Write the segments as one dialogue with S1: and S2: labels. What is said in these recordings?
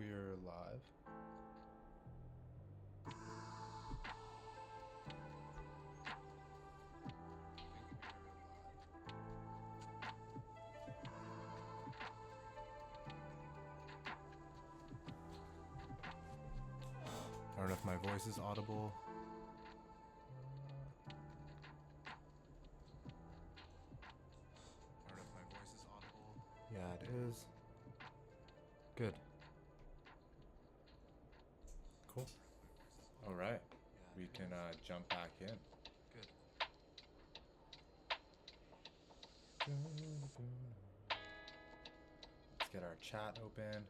S1: you're live. I don't know if my voice is audible. Yeah, it is. Good. Cool. All right. We can jump back in. Good. Let's get our chat open.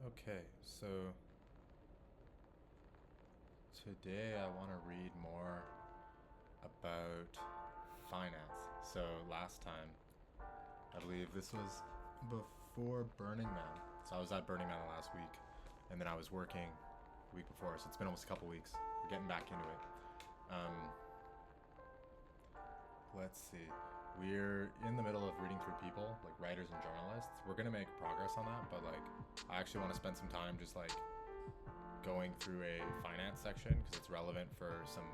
S1: Okay, so today I want to read more about finance. So last time, I believe this was before Burning Man. So I was at Burning Man last week, and then I was working the week before, so it's been almost a couple weeks. We're getting back into it. Let's see. We're in the middle of reading through people, like writers and journalists. We're gonna make progress on that, but like I actually want to spend some time just like going through a finance section because it's relevant for some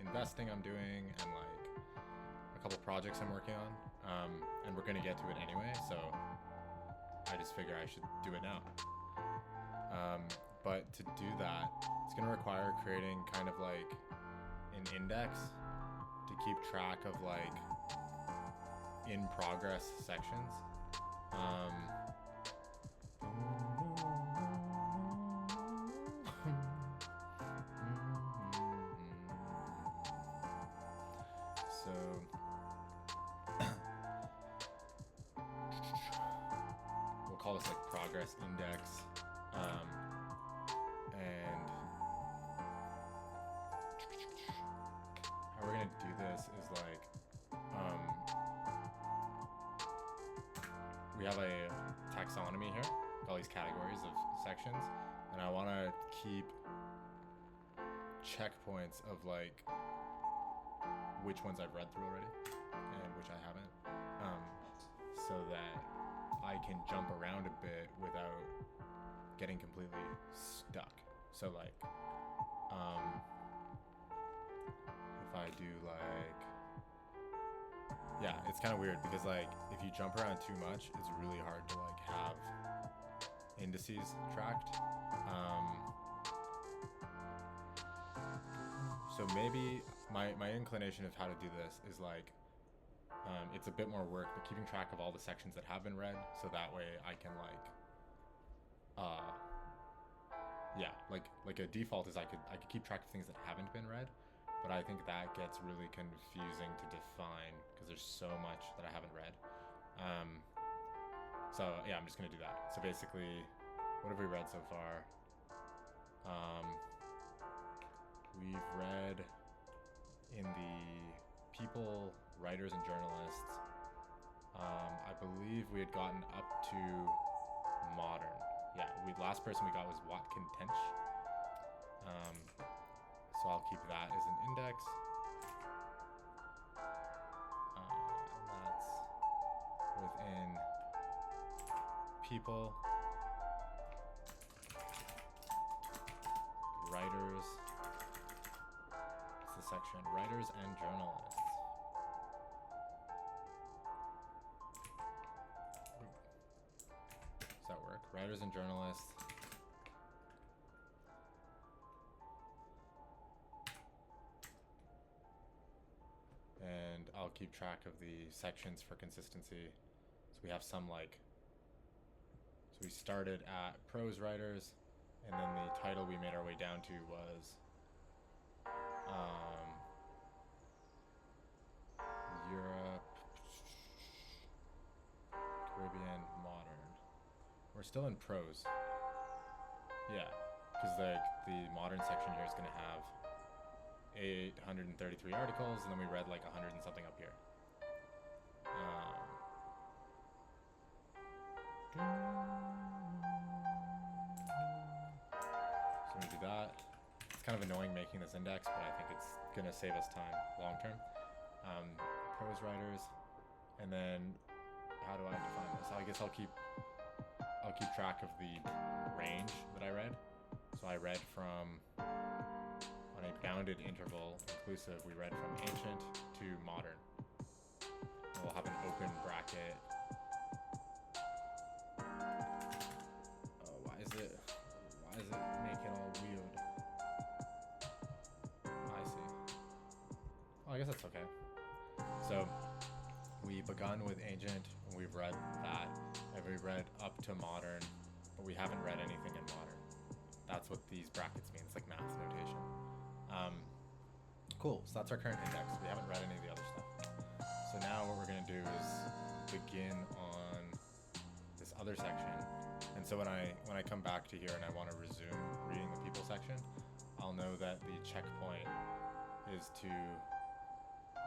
S1: investing I'm doing and like a couple projects I'm working on. And we're gonna get to it anyway, so I just figure I should do it now. But to do that, it's gonna require creating kind of like an index to keep track of like in progress sections. So we'll call this like progress index. And how we're gonna do this is like we have a taxonomy here, all these categories of sections, and I want to keep checkpoints of like which ones I've read through already and which I haven't. so that I can jump around a bit without getting completely stuck. So like, if I do like, yeah, it's kind of weird because like if you jump around too much, it's really hard to like have indices tracked. So maybe my inclination of how to do this is like, it's a bit more work, but keeping track of all the sections that have been read, so that way I can like, yeah, like a default is I could keep track of things that haven't been read, but I think that gets really confusing to define because there's so much that I haven't read. So yeah, I'm just gonna do that. So basically, what have we read so far? We've read in the people, writers, and journalists. I believe we had gotten up to modern. Yeah, last person we got was Watkin Tench. So I'll keep that as an index. And that's within people, writers. It's the section writers and journalists. Does that work? Writers and journalists. And I'll keep track of the sections for consistency. So we have some like, so we started at prose writers, and then the title we made our way down to was Europe, Caribbean, modern. We're still in prose. Yeah, because the modern section here is going to have 833 articles, and then we read like 100 and something up here. So we do that. It's kind of annoying making this index, but I think it's going to save us time long term. Prose writers, and then how do I define this? I guess I'll keep track of the range that I read. So I read from, on a bounded interval inclusive, we read from ancient to modern. And we'll have an open bracket. Why is it make it all weird? I see. Oh, I guess that's okay. So we begun with ancient, and we've read that, and we read up to modern, but we haven't read anything in modern. That's what these brackets mean. It's like math notation. Cool, so that's our current index. We haven't read any of the other stuff. So now what we're gonna do is begin on this other section. And so when I come back to here and I wanna resume reading the people section, I'll know that the checkpoint is to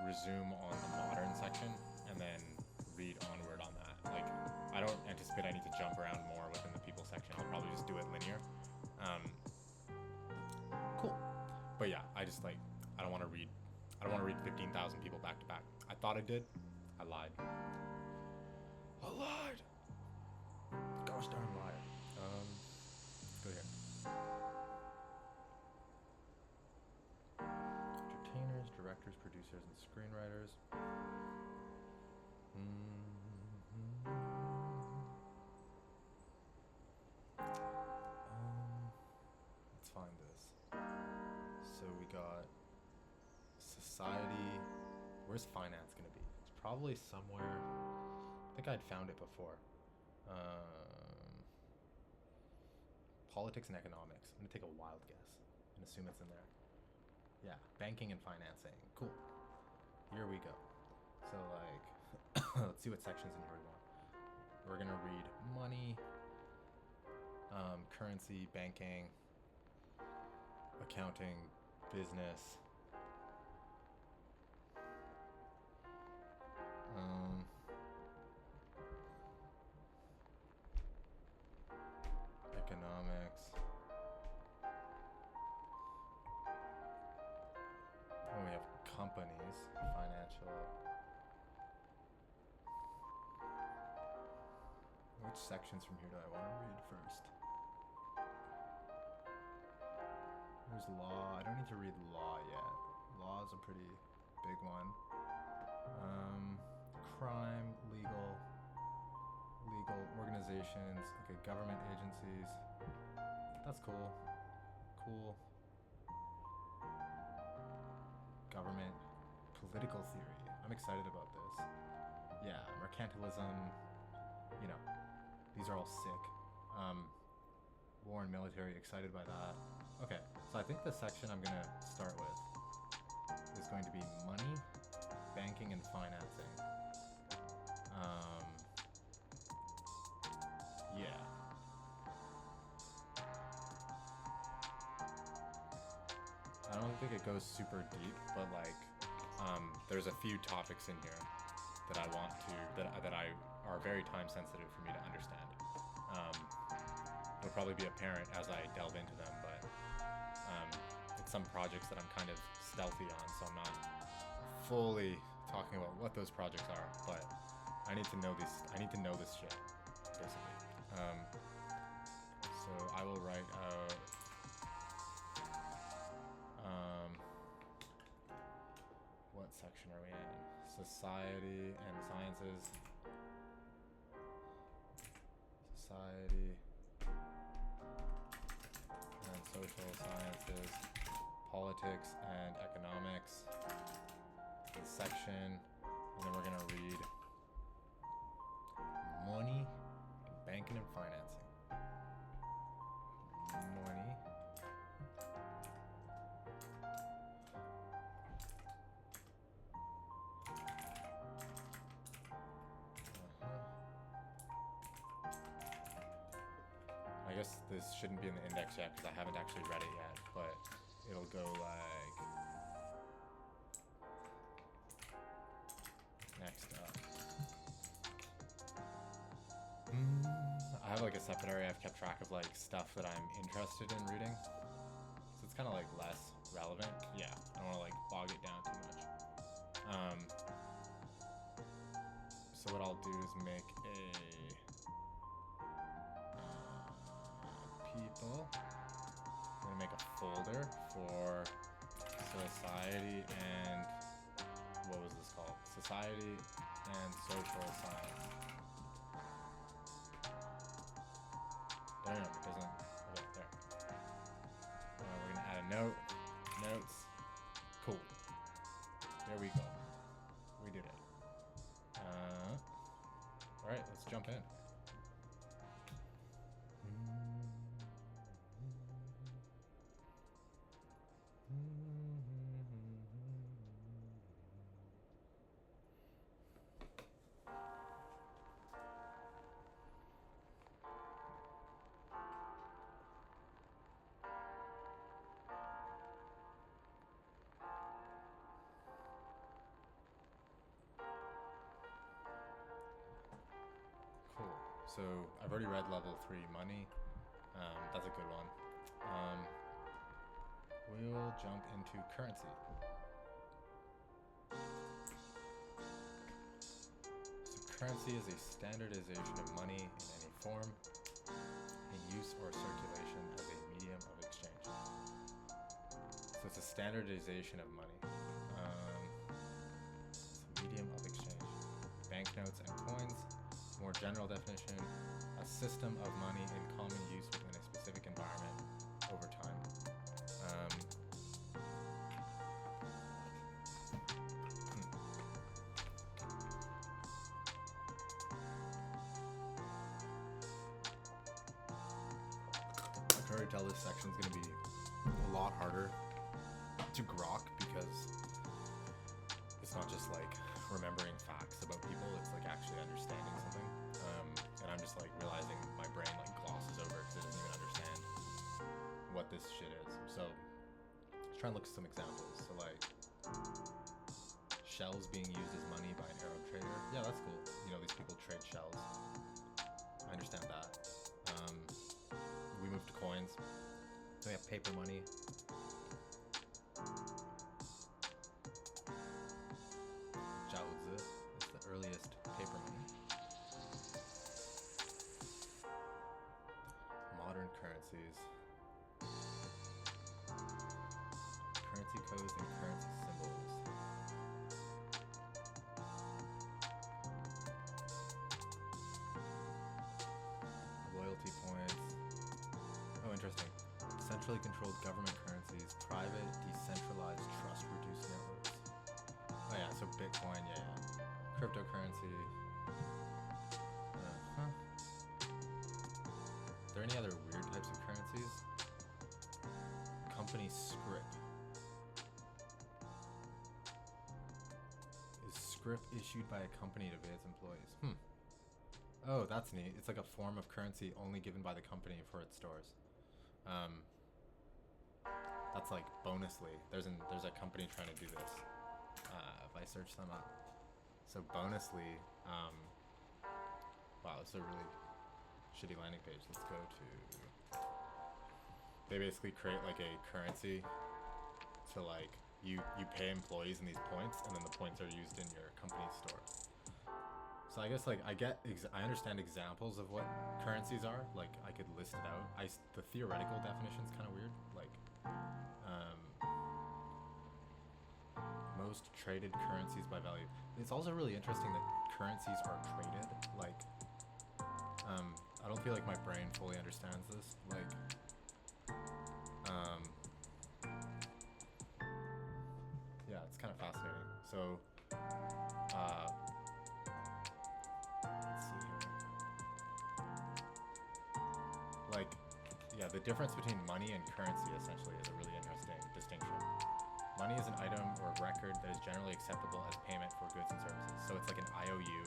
S1: resume on the modern section and then read onward on that. Like, I don't anticipate I need to jump around more within the people section. I'll probably just do it linear. Cool. But yeah, I just like, I don't want to read 15,000 people back to back. I thought I did. I lied. Gosh darn liar. Let's go here. Entertainers, directors, producers, and screenwriters. Let's find this. So we got society. Where's finance gonna be? It's probably somewhere. I think I'd found it before. Politics and economics. I'm gonna take a wild guess and assume it's in there. Yeah, banking and financing. Cool. Here we go. So like, let's see what sections in here we want. We're gonna read money, currency, banking, accounting, business. Economics. Oh, we have companies, financial. Which sections from here do I want to read first? There's law. I don't need to read law yet. Law is a pretty big one. Crime, legal organizations. Okay, government agencies. That's cool. Government, political theory. I'm excited about this. Yeah, mercantilism. You know, these are all sick. War and military, excited by that. Okay, so I think the section I'm gonna start with is going to be money, banking, and financing. Yeah. I don't think it goes super deep, but like, there's a few topics in here that I want to, that I are very time sensitive for me to understand. It'll probably be apparent as I delve into them, but it's some projects that I'm kind of stealthy on, so I'm not fully talking about what those projects are, but I need to know this shit, basically. So I will write out what section are we in? Society and sciences. Society and social sciences, politics and economics. This section, and then we're gonna read money, banking and financing. Money. I guess this shouldn't be in the index yet because I haven't actually read it yet, but it'll go like next up. I have like a separate area I've kept track of like stuff that I'm interested in reading, so it's kind of like less relevant. Yeah, I don't want to like bog it down too much. So what I'll do is make a people. I'm gonna make a folder for society and what was this called? Society and social science. No, it doesn't. Okay, there. We're gonna add a note. Notes. Cool. There we go. We did it. All right, let's jump in. Cool. So I've already read level 3 money. That's a good one. We'll jump into currency. So currency is a standardization of money in any form, in use or circulation as a medium of exchange. So it's a standardization of money. It's a medium of exchange. Banknotes and coins. More general definition, a system of money in common use within a specific environment over time. I can already tell this section's going to be a lot harder to grok because it's not just like remembering facts about people, it's like actually understanding something. And I'm just like realizing my brain like glosses over because it doesn't even understand what this shit is. So let's try and look at some examples. So like shells being used as money by an Arab trader. Yeah, that's cool. You know, these people trade shells. I understand that. We move to coins. So we have paper money. Jiaozi is the earliest paper money. currencies. Currency codes and currency symbols. Loyalty points. Oh, interesting. Centrally controlled government currencies, private, decentralized, trust-reduced networks. Oh yeah, so Bitcoin, yeah. Cryptocurrency. Are there any other weird types of currencies? Company scrip. Is scrip issued by a company to pay its employees? Oh, that's neat. It's like a form of currency only given by the company for its stores. That's like Bonusly. There's a company trying to do this. If I search them up. So Bonusly, wow, it's a really shitty landing page. Let's go to... They basically create like a currency to like, you pay employees in these points, and then the points are used in your company's store. So I guess like I understand examples of what currencies are. Like I could list it out. The theoretical definition is kind of weird. Like most traded currencies by value. It's also really interesting that currencies are traded. Like I don't feel like my brain fully understands this. Like yeah, it's kind of fascinating. So let's see here. Like, yeah, the difference between money and currency essentially is a really interesting distinction. Money is an item or record that is generally acceptable as payment for goods and services. So it's like an IOU.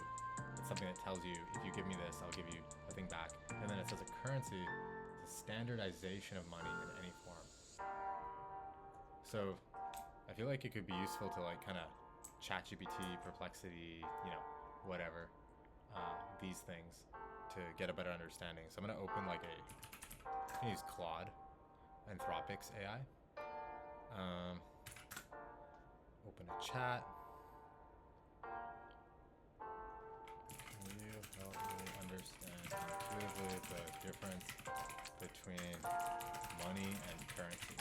S1: It's something that tells you, if you give me this, I'll give you a thing back. And then it says a currency is a standardization of money in any form. So I feel like it could be useful to like kind of ChatGPT, Perplexity, whatever, these things to get a better understanding. So I'm going to open like I can use Claude, Anthropic's AI. Open a chat. Can you help me understand intuitively the difference between money and currency?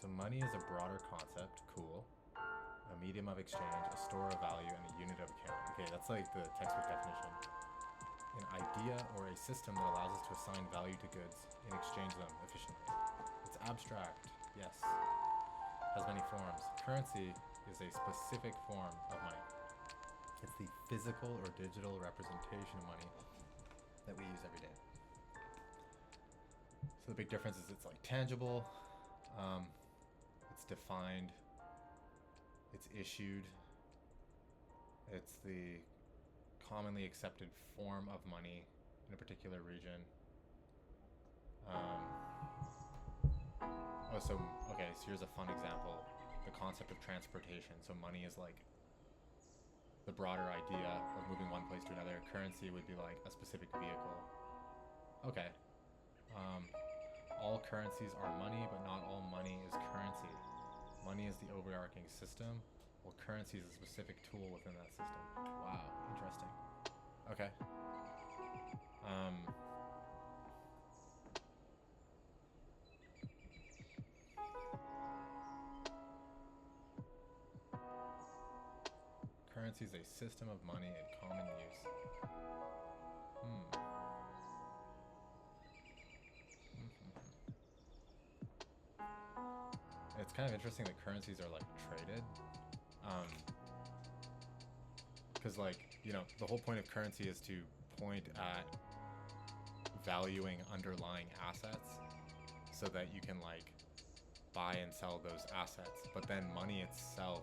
S1: So money is a broader concept, cool. A medium of exchange, a store of value, and a unit of account. Okay, that's like the textbook definition. An idea or a system that allows us to assign value to goods and exchange them efficiently. It's abstract, yes. Has many forms. Currency is a specific form of money. It's the physical or digital representation of money that we use every day. So the big difference is it's like tangible, it's defined, it's issued, it's the commonly accepted form of money in a particular region. So here's a fun example. The concept of transportation. So money is like the broader idea of moving one place to another. Currency would be like a specific vehicle. Okay. All currencies are money, but not all money is currency. Money is the overarching system, while currency is a specific tool within that system. Wow, interesting. Okay. Currency is a system of money in common use. It's kind of interesting that currencies are like traded. Because the whole point of currency is to point at valuing underlying assets so that you can like buy and sell those assets. But then money itself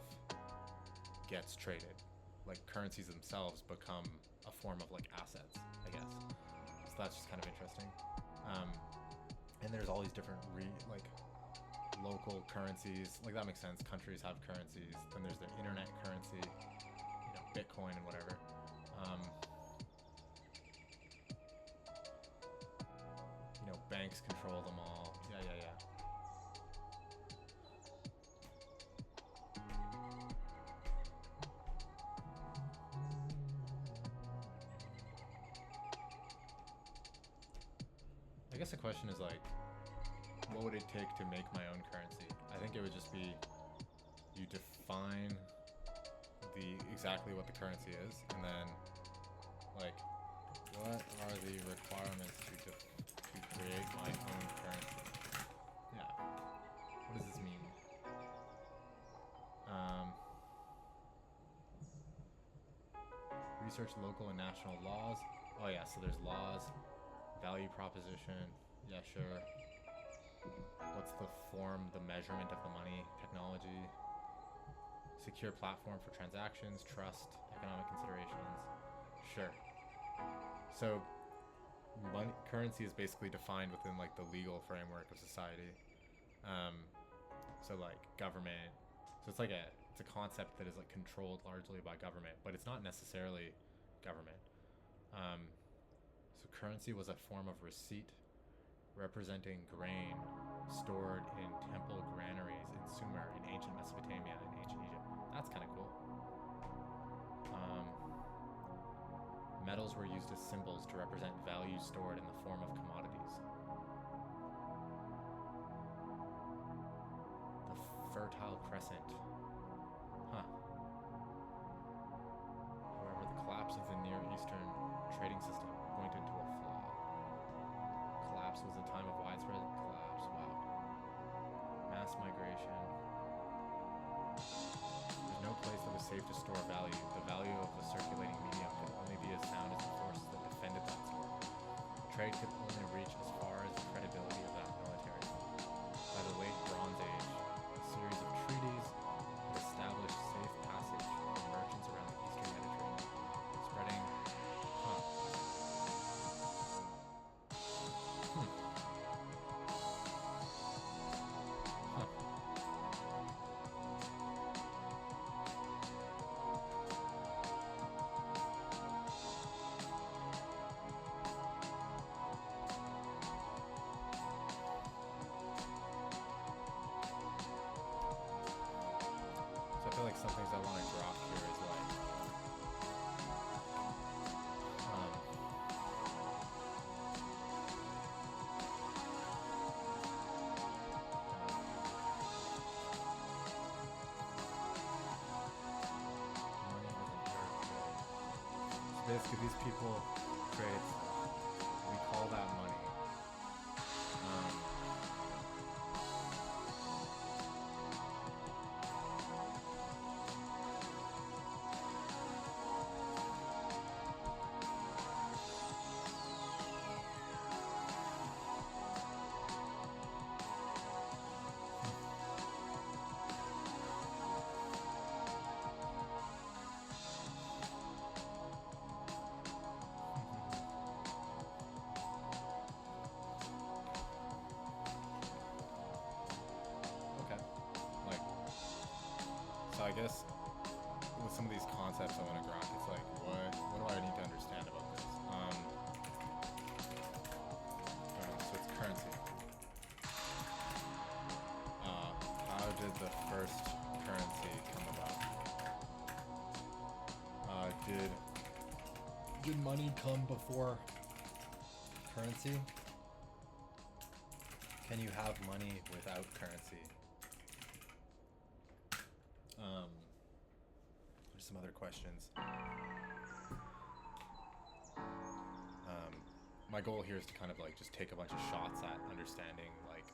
S1: gets traded. Like currencies themselves become a form of like assets, I guess. So that's just kind of interesting. And there's all these different local currencies. Like that makes sense. Countries have currencies. Then there's their internet currency, Bitcoin and whatever. banks control them all. Yeah. I guess the question is like, what would it take to make my own currency? I think it would just be you define exactly what the currency is, and then like what are the requirements to create my own currency? Yeah. What does this mean? Research local and national laws. Oh yeah, so there's laws, value proposition. Yeah, sure. What's the form, the measurement of the money, technology, secure platform for transactions, trust, economic considerations. Sure. So currency is basically defined within like the legal framework of society. So like government. So it's a concept that is like controlled largely by government, but it's not necessarily government. So currency was a form of receipt representing grain stored in temple granaries in Sumer in ancient Mesopotamia and ancient Egypt. That's kind of cool. Metals were used as symbols to represent value stored in the form of commodities. The Fertile Crescent. Huh. However, the collapse of the Near Eastern trading system pointed to a flaw. Collapse was a time of widespread collapse. Wow. Mass migration. There's no place that was safe to store value. The value of the circulating medium could only be as sound as the forces that defended that store. Trade could only reach as far as the credibility of that military. By the late Bronze Age, a series of treaties had established safe passage for merchants around the eastern Mediterranean, spreading. Huh. So I feel like some things I want to drop here is like, money as an error trade. So basically these people created stuff. We call that money. Okay. Like, so I guess with some of these concepts I want to grok, it's like, what do I need to understand about this? So it's currency. How did the first currency come about? Did money come before currency? Can you have money without currency? There's some other questions. My goal here is to kind of like just take a bunch of shots at understanding like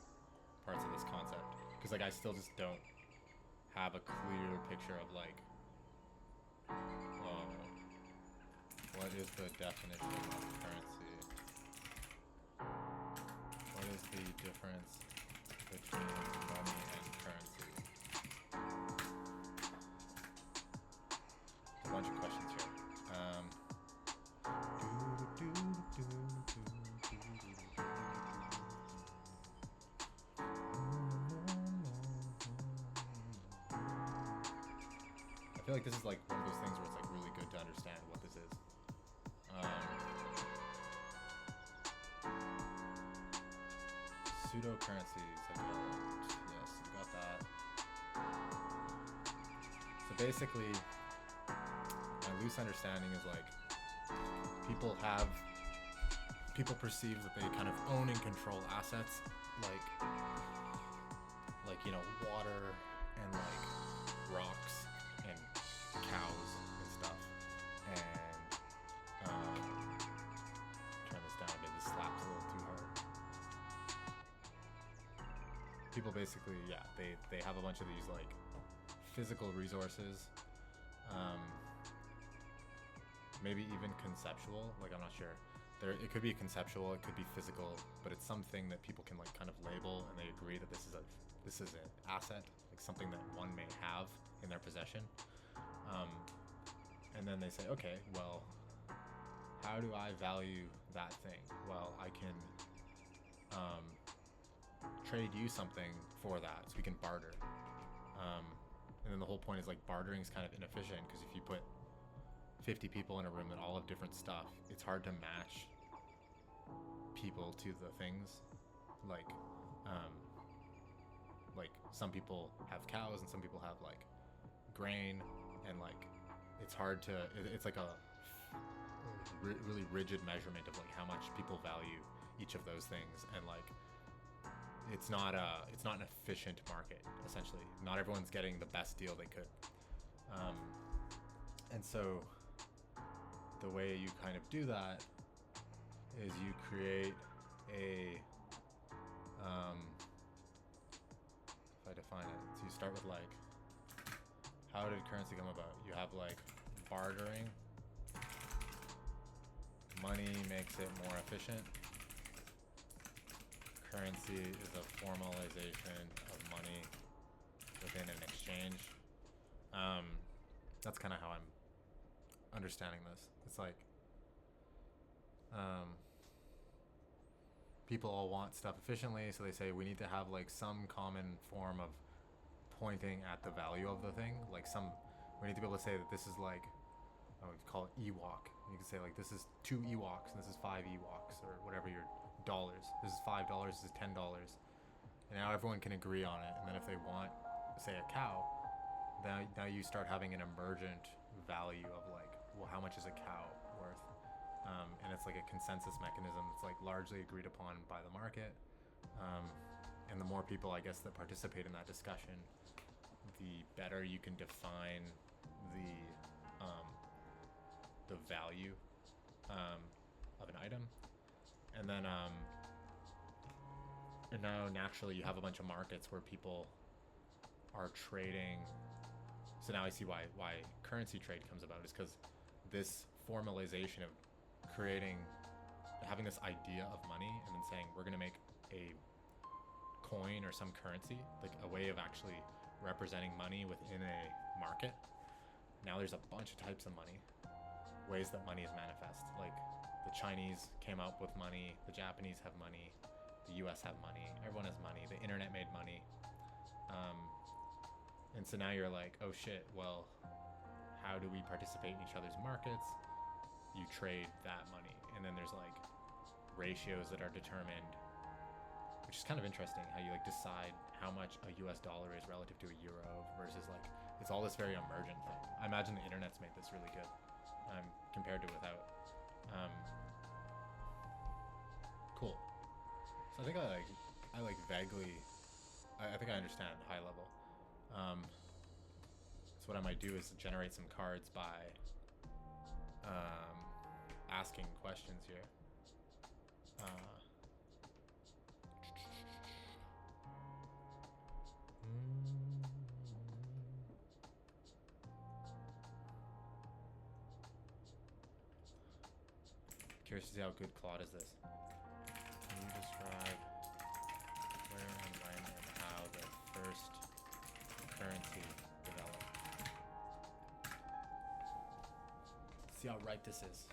S1: parts of this concept, because like I still just don't have a clear picture of like what is the definition of currency? What is the difference between money and currency? A bunch of questions here. I feel like this is like one of those things where it's like really good to understand what this is. pseudo currencies have developed. Yes, you got that. So basically, my loose understanding is like people perceive that they kind of own and control assets like water and like rocks and cows and stuff. And turn this down, maybe this slaps a little too hard. People basically, yeah, they have a bunch of these like physical resources, maybe even conceptual, like I'm not sure. It could be conceptual, it could be physical, but it's something that people can like kind of label, and they agree that this is an asset, like something that one may have in their possession. And then they say, okay, well, how do I value that thing? Well, I can trade you something for that, so we can barter. And then the whole point is like bartering is kind of inefficient, because if you put 50 people in a room that all have different stuff, it's hard to match people to the things. Like some people have cows and some people have like grain, and like it's hard to, it's like a really rigid measurement of like how much people value each of those things, and like it's not an efficient market. Essentially, not everyone's getting the best deal they could, and so the way you kind of do that is you create a if I define it, so you start with like, how did currency come about? You have like bartering. Money makes it more efficient. Currency is a formalization of money within an exchange. That's kind of how I'm understanding this. It's like people all want stuff efficiently, so they say we need to have like some common form of pointing at the value of the thing. Like we need to be able to say that this is like, I would call it Ewok. You can say like this is 2 Ewoks and this is 5 Ewoks, or whatever your dollars. This is $5, this is $10. And now everyone can agree on it. And then if they want, say, a cow, now you start having an emergent value of like, well, how much is a cow worth? And it's like a consensus mechanism that's like largely agreed upon by the market. And the more people, I guess, that participate in that discussion, the better you can define the value of an item. And then and now naturally you have a bunch of markets where people are trading. So now I see why currency trade comes about, is because this formalization of having this idea of money and then saying we're going to make a coin or some currency, like a way of actually representing money within a market. Now there's a bunch of types of money, ways that money is manifest. Like the Chinese came up with money, the Japanese have money, the US have money, everyone has money, the internet made money. And so now you're like, oh shit, well, how do we participate in each other's markets? You trade that money, and then there's like ratios that are determined, which is kind of interesting how you like decide how much a US dollar is relative to a euro versus like, it's all this very emergent thing. I imagine the internet's made this really good compared to without. Cool. So I think I vaguely, I think I understand high level. So what I might do is generate some cards by asking questions here. Curious to see how good Claude is this. Can you describe where and when and how the first currency developed? See how right this is.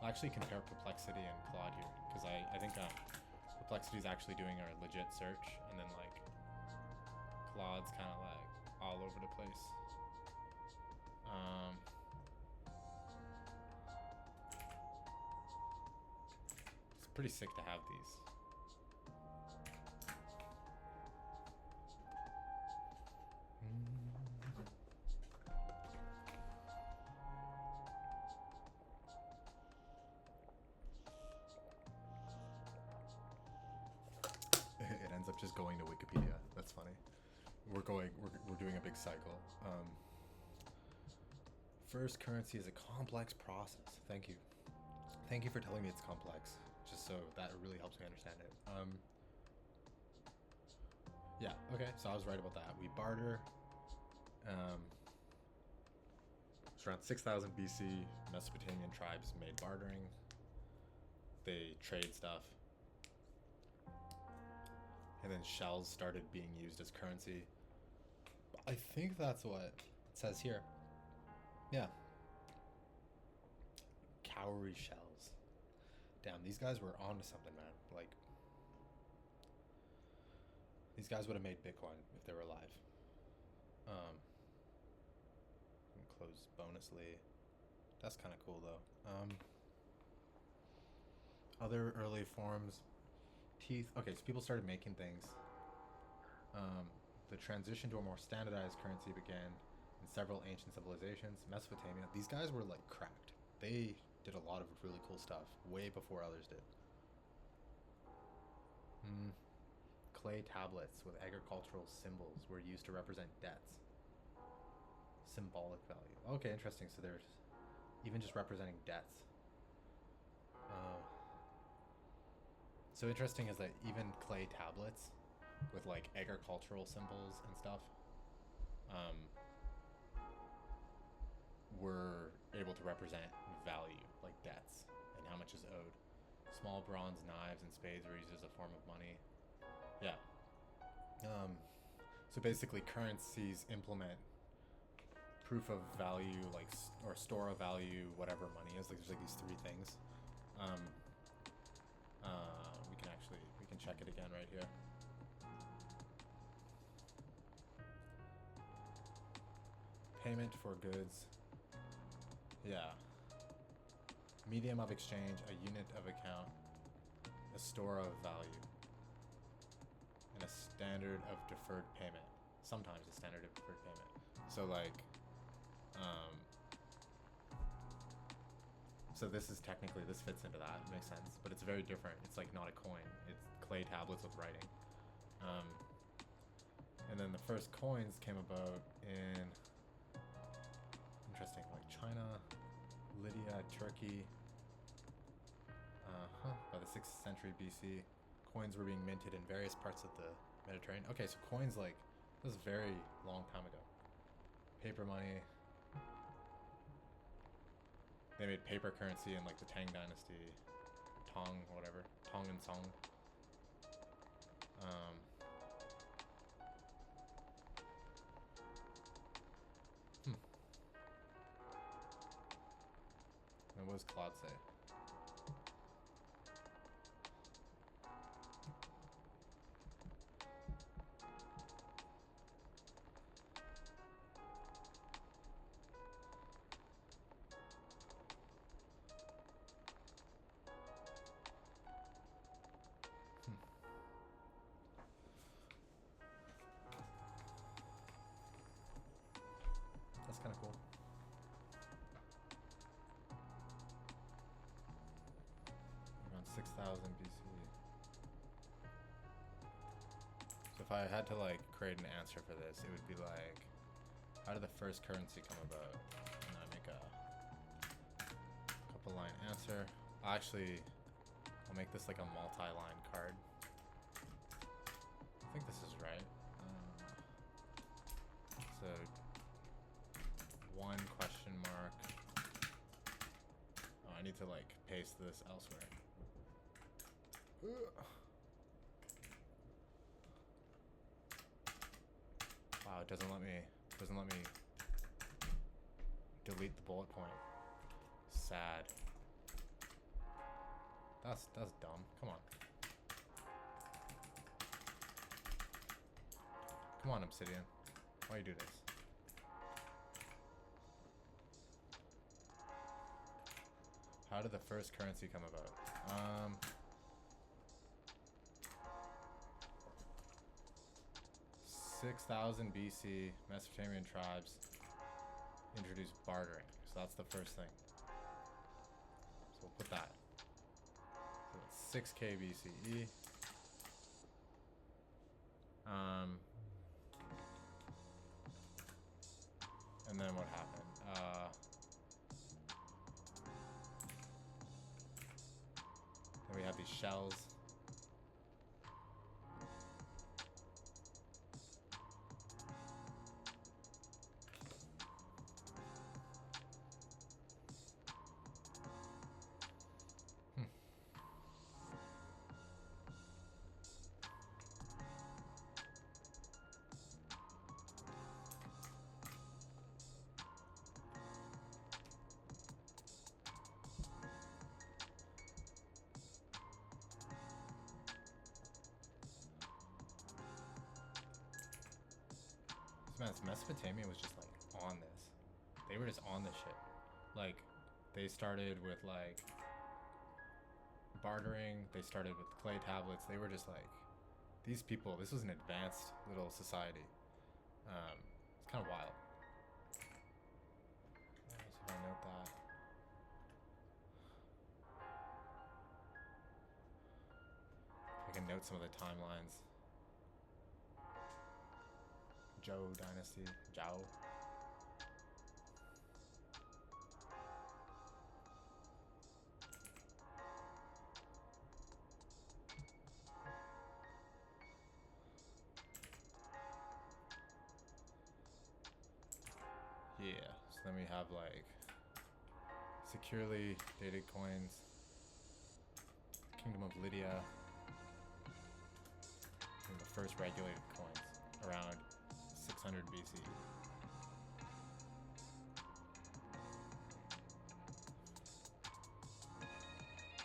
S1: I'll actually compare Perplexity and Claude here, because I think Perplexity is actually doing a legit search, and then like Claude's kind of like all over the place. It's pretty sick to have these. just going to Wikipedia. That's funny. We're doing a big cycle. First currency is a complex process. Thank you. Thank you for telling me it's complex. Just so that really helps me understand it. Yeah, okay, so I was right about that. We barter. It's around 6,000 BC, Mesopotamian tribes made bartering. They trade stuff. And then shells started being used as currency. I think that's what it says here. Yeah. Cowrie shells. Damn, these guys were onto something, man. Like, these guys would have made Bitcoin if they were alive. Close bonusly. That's kind of cool, though. Other early forms. Teeth. Okay, so people started making things. The transition to a more standardized currency began in several ancient civilizations. Mesopotamia. These guys were, like, cracked. They did a lot of really cool stuff way before others did. Clay tablets with agricultural symbols were used to represent debts. Symbolic value. Okay, interesting. So there's even just representing debts. So interesting is that even clay tablets with like agricultural symbols and stuff were able to represent value, like debts and how much is owed. Small bronze knives and spades were used as a form of money. Yeah. So basically currencies implement proof of value, like, or store of value, whatever money is. Like, there's like these three things. We can check it again right here. Payment for goods. Yeah. Medium of exchange, a unit of account, a store of value, and a standard of deferred payment. Sometimes a standard of deferred payment. So like, so this is technically, this fits into that, it makes sense, but it's very different. It's like not a coin, it's clay tablets with writing. And then the first coins came about in, interesting, like China, Lydia, Turkey, by the 6th century BC. Coins were being minted in various parts of the Mediterranean. Okay, so coins, like, this is a very long time ago. Paper money. They made paper currency in like the Tang Dynasty, Tong, whatever, Tong and Song. And what does Claude say? That's kind of cool. Around 6,000 BC. So if I had to like create an answer for this, it would be like, how did the first currency come about? And I make a couple line answer. Actually, I'll make this like a multi-line card. I think this is right. So 1 question mark. Oh, I need to like paste this elsewhere. Wow, it doesn't let me delete the bullet point. Sad. That's dumb. Come on. Come on, Obsidian. Why you do this? How did the first currency come about? 6,000 BC, Mesopotamian tribes introduced bartering. So that's the first thing. So we'll put that. So it's 6K BCE. Um, and then what happened? Then we have these shells. Man, Mesopotamia was just like on this. They were just on this shit. Like, they started with like bartering. They started with clay tablets. They were just like, these people. This was an advanced little society. It's kind of wild. So I note that. I can note some of the timelines. Zhou dynasty. Zhao. Yeah, so then we have like securely dated coins. Kingdom of Lydia. And the first regulated coins around 600 BC.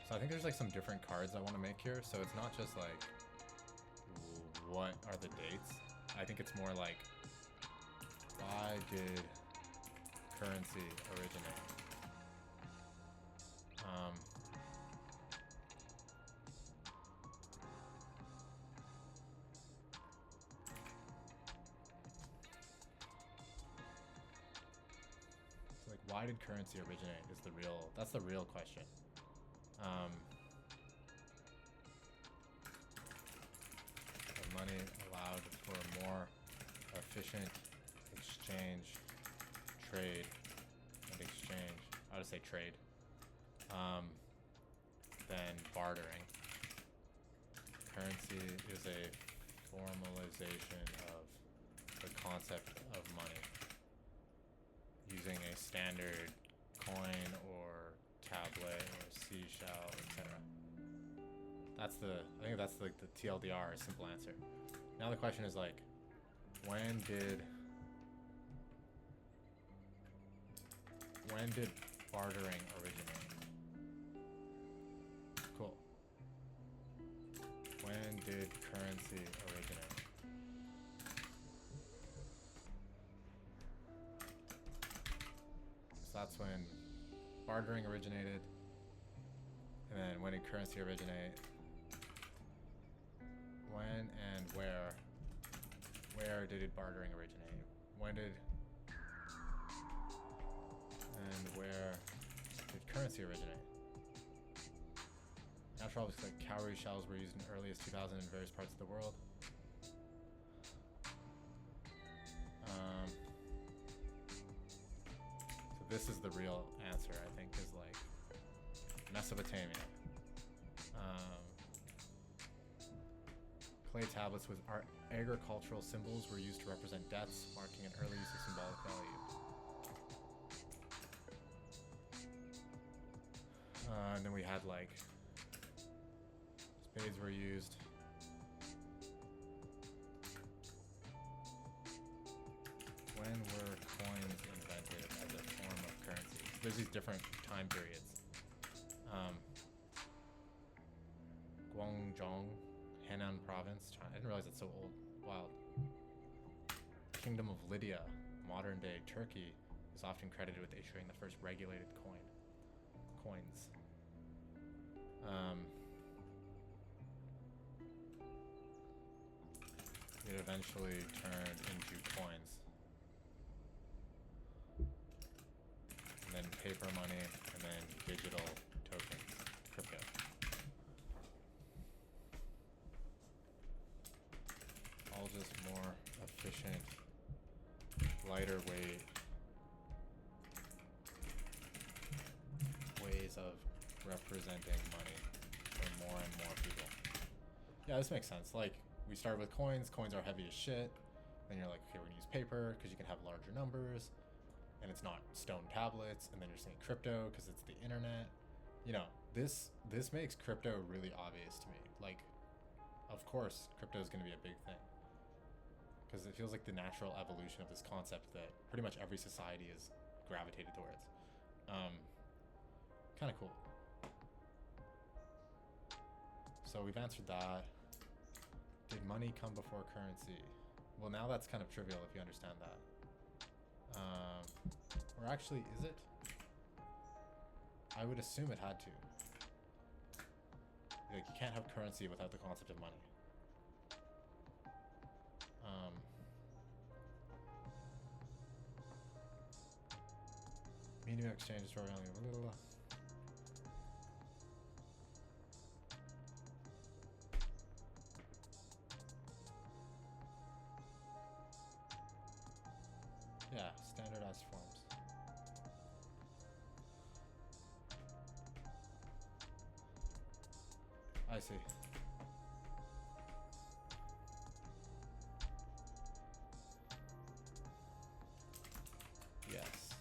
S1: So I think there's like some different cards I want to make here. So it's not just like what are the dates. I think it's more like why did currency originate? So like why did currency originate is that's the real question. The money allowed for a more efficient exchange, trade, and exchange. I would say trade. Than bartering. Currency is a formalization of the concept of money using a standard coin or tablet or seashell, etc. I think that's like the TLDR, a simple answer. Now the question is like, when did bartering originate? Cool. When did currency originate? So that's when bartering originated. And then when did currency originate? When and where? Where did bartering originate? When did and where did currency originate? Natural objects like cowrie shells were used in early as 2000 in various parts of the world. So this is the real answer, I think, is like Mesopotamia. Clay tablets with agricultural symbols were used to represent deaths, marking an early use of symbolic value. And then we had like spades were used. When were coins invented as a form of currency? So there's these different time periods. Guangdong, Henan province, China. I didn't realize it's so old. Wild. Kingdom of Lydia, modern day Turkey, is often credited with issuing the first regulated coins. It eventually turned into coins. And then paper money, and then digital tokens, crypto. I'll lighter weight ways of representing money for more and more people. Yeah, this makes sense. Like, we started with coins. Coins are heavy as shit. Then you're like, okay, we're gonna use paper because you can have larger numbers, and it's not stone tablets. And then you're saying crypto because it's the internet. You know, this makes crypto really obvious to me. Like, of course, crypto is gonna be a big thing because it feels like the natural evolution of this concept that pretty much every society is gravitated towards. Kind of cool. So we've answered that. Did money come before currency? Well, now that's kind of trivial if you understand that. Or actually, is it? I would assume it had to. Like, you can't have currency without the concept of money. Medium of exchange is probably only a little. Yeah, standardized forms. I see. Yes.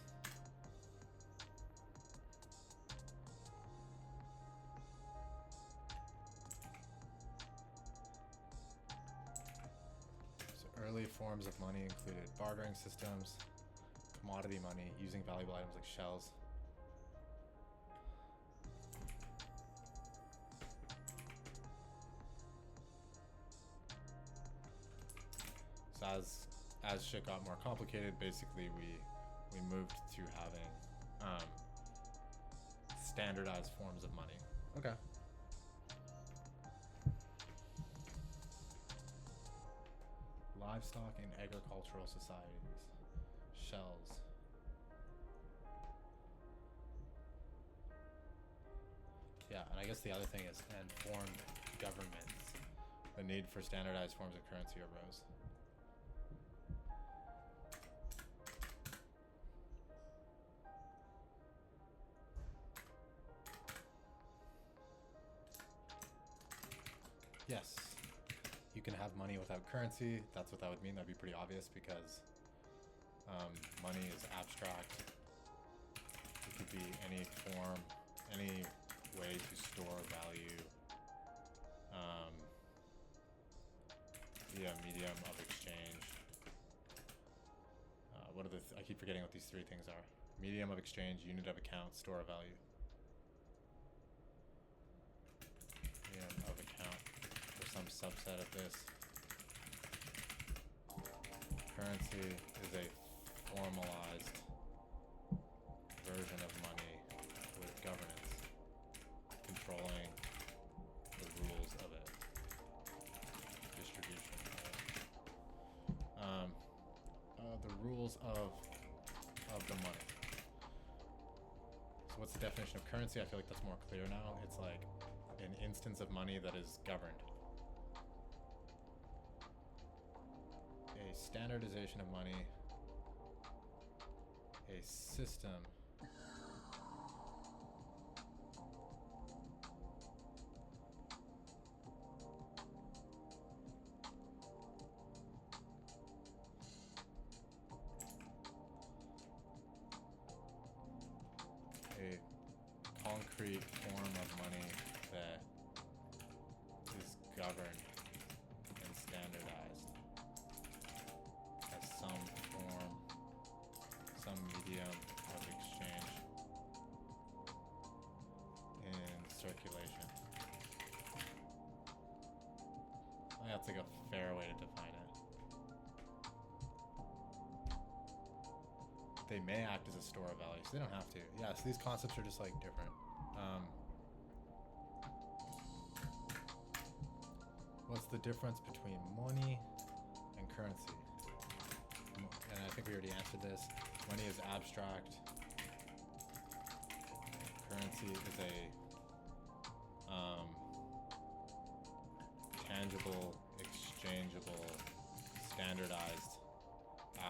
S1: So early forms of money included bartering systems, commodity money, using valuable items like shells. So as shit got more complicated, basically we moved to having standardized forms of money. Okay. Livestock in agricultural societies. Shells. Yeah, and I guess the other thing is, and formed governments. The need for standardized forms of currency arose. Yes, you can have money without currency. That's what that would mean. That'd be pretty obvious because money is abstract. It could be any form, any way to store value via medium of exchange. What are I keep forgetting what these three things are. Medium of exchange, unit of account, store of value. Medium of account for some subset of this. Currency is a formalized version of money with governance, controlling the rules of it, distribution of it. The rules of the money. So what's the definition of currency? I feel like that's more clear now. It's like an instance of money that is governed. A standardization of money, a system a concrete form of money that is governed and standardized as some form, some medium of exchange in circulation. I think that's like a fair way to define it. They may act as a store of value, so they don't have to. Yeah, so these concepts are just like different. What's the difference between money and currency? And I think we already answered this. Money is abstract. Currency is a tangible, exchangeable, standardized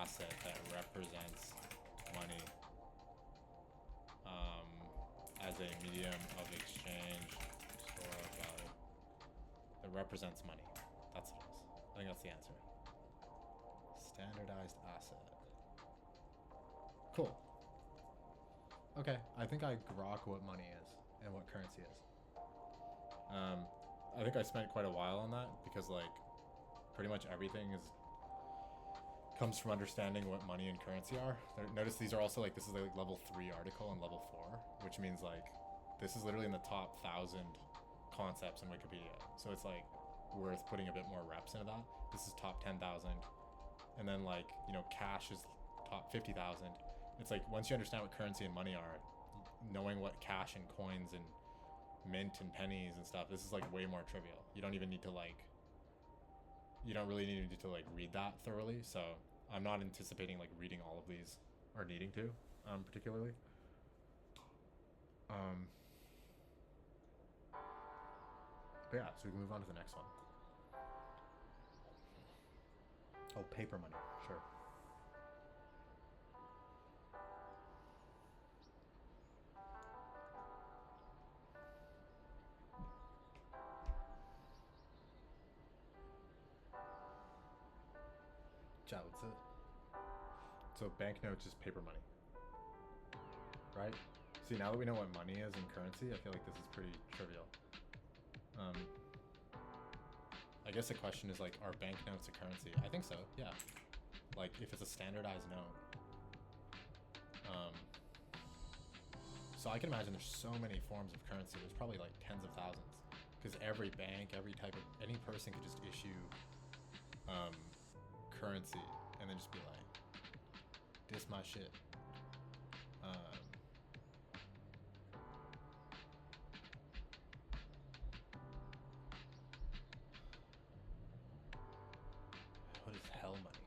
S1: asset that represents money as a medium of exchange, store of value. That represents money. That's what it is. I think that's the answer. Standardized asset. Cool. Okay, I think I grok what money is and what currency is. I think I spent quite a while on that because like pretty much everything comes from understanding what money and currency are. Notice these are also like, this is like level 3 article and level 4, which means like this is literally in the top 1,000 concepts in Wikipedia. So it's like worth putting a bit more reps into that. This is top 10,000. And then like, you know, cash is top 50,000. It's like once you understand what currency and money are, knowing what cash and coins and mint and pennies and stuff, this is like way more trivial. You don't even need to like, you don't really need to like read that thoroughly. So I'm not anticipating like reading all of these or needing to, particularly. But yeah, so we can move on to the next one. Oh, paper money, sure. So banknotes is paper money, right? See, now that we know what money is and currency, I feel like this is pretty trivial. I guess the question is like, are banknotes a currency? I think so, yeah. Like if it's a standardized note. So I can imagine there's so many forms of currency. There's probably like tens of thousands. Because every bank, any person could just issue currency and then just be like, this my shit. What is hell money?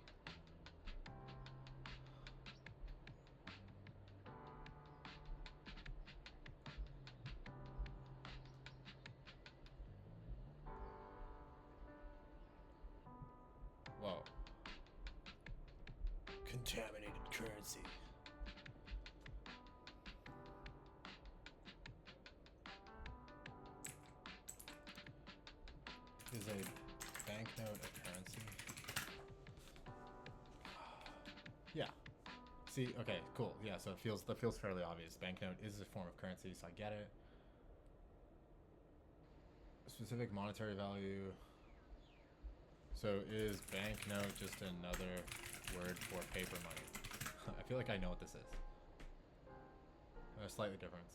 S1: Whoa. Contaminated currency. Is a banknote a currency? Yeah. See, okay, cool. Yeah, so that feels fairly obvious. Banknote is a form of currency, so I get it. Specific monetary value. So is banknote just another word for paper money? I feel like I know what this is. Slightly different.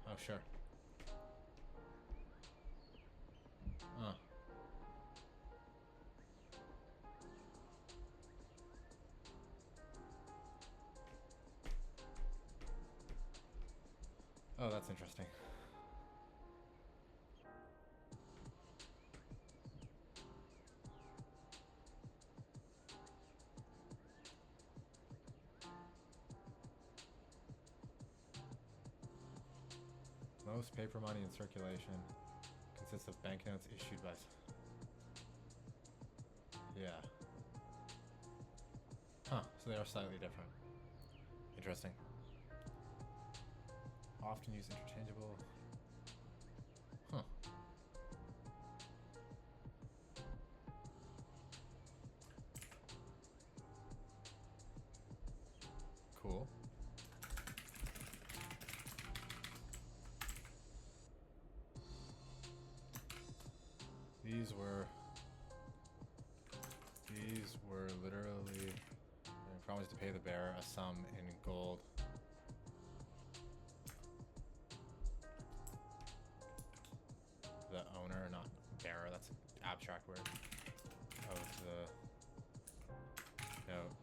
S1: Oh, sure. Oh, that's interesting. Most paper money in circulation consists of banknotes issued by... Yeah. Huh, so they are slightly different. Interesting. Often used interchangeable. Huh. Cool. These were literally promised to pay the bearer a sum in gold. The owner, not bearer, that's an abstract word, of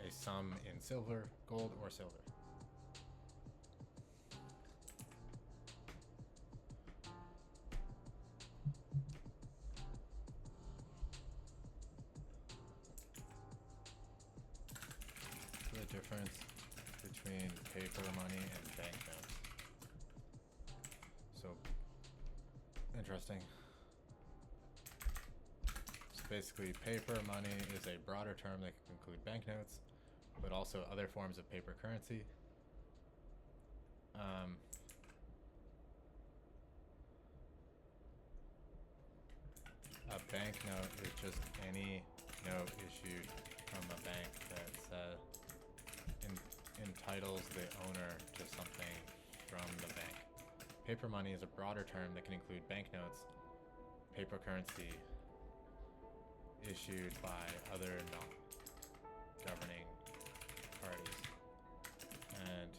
S1: a sum in silver, gold, or silver. The difference between paper money and banknotes. So, interesting. So basically, paper money is a broader term that can include banknotes, but also other forms of paper currency. A banknote is just any note issued from a bank that entitles the owner to something from the bank. Paper money is a broader term that can include banknotes, paper currency issued by other non-governing parties, and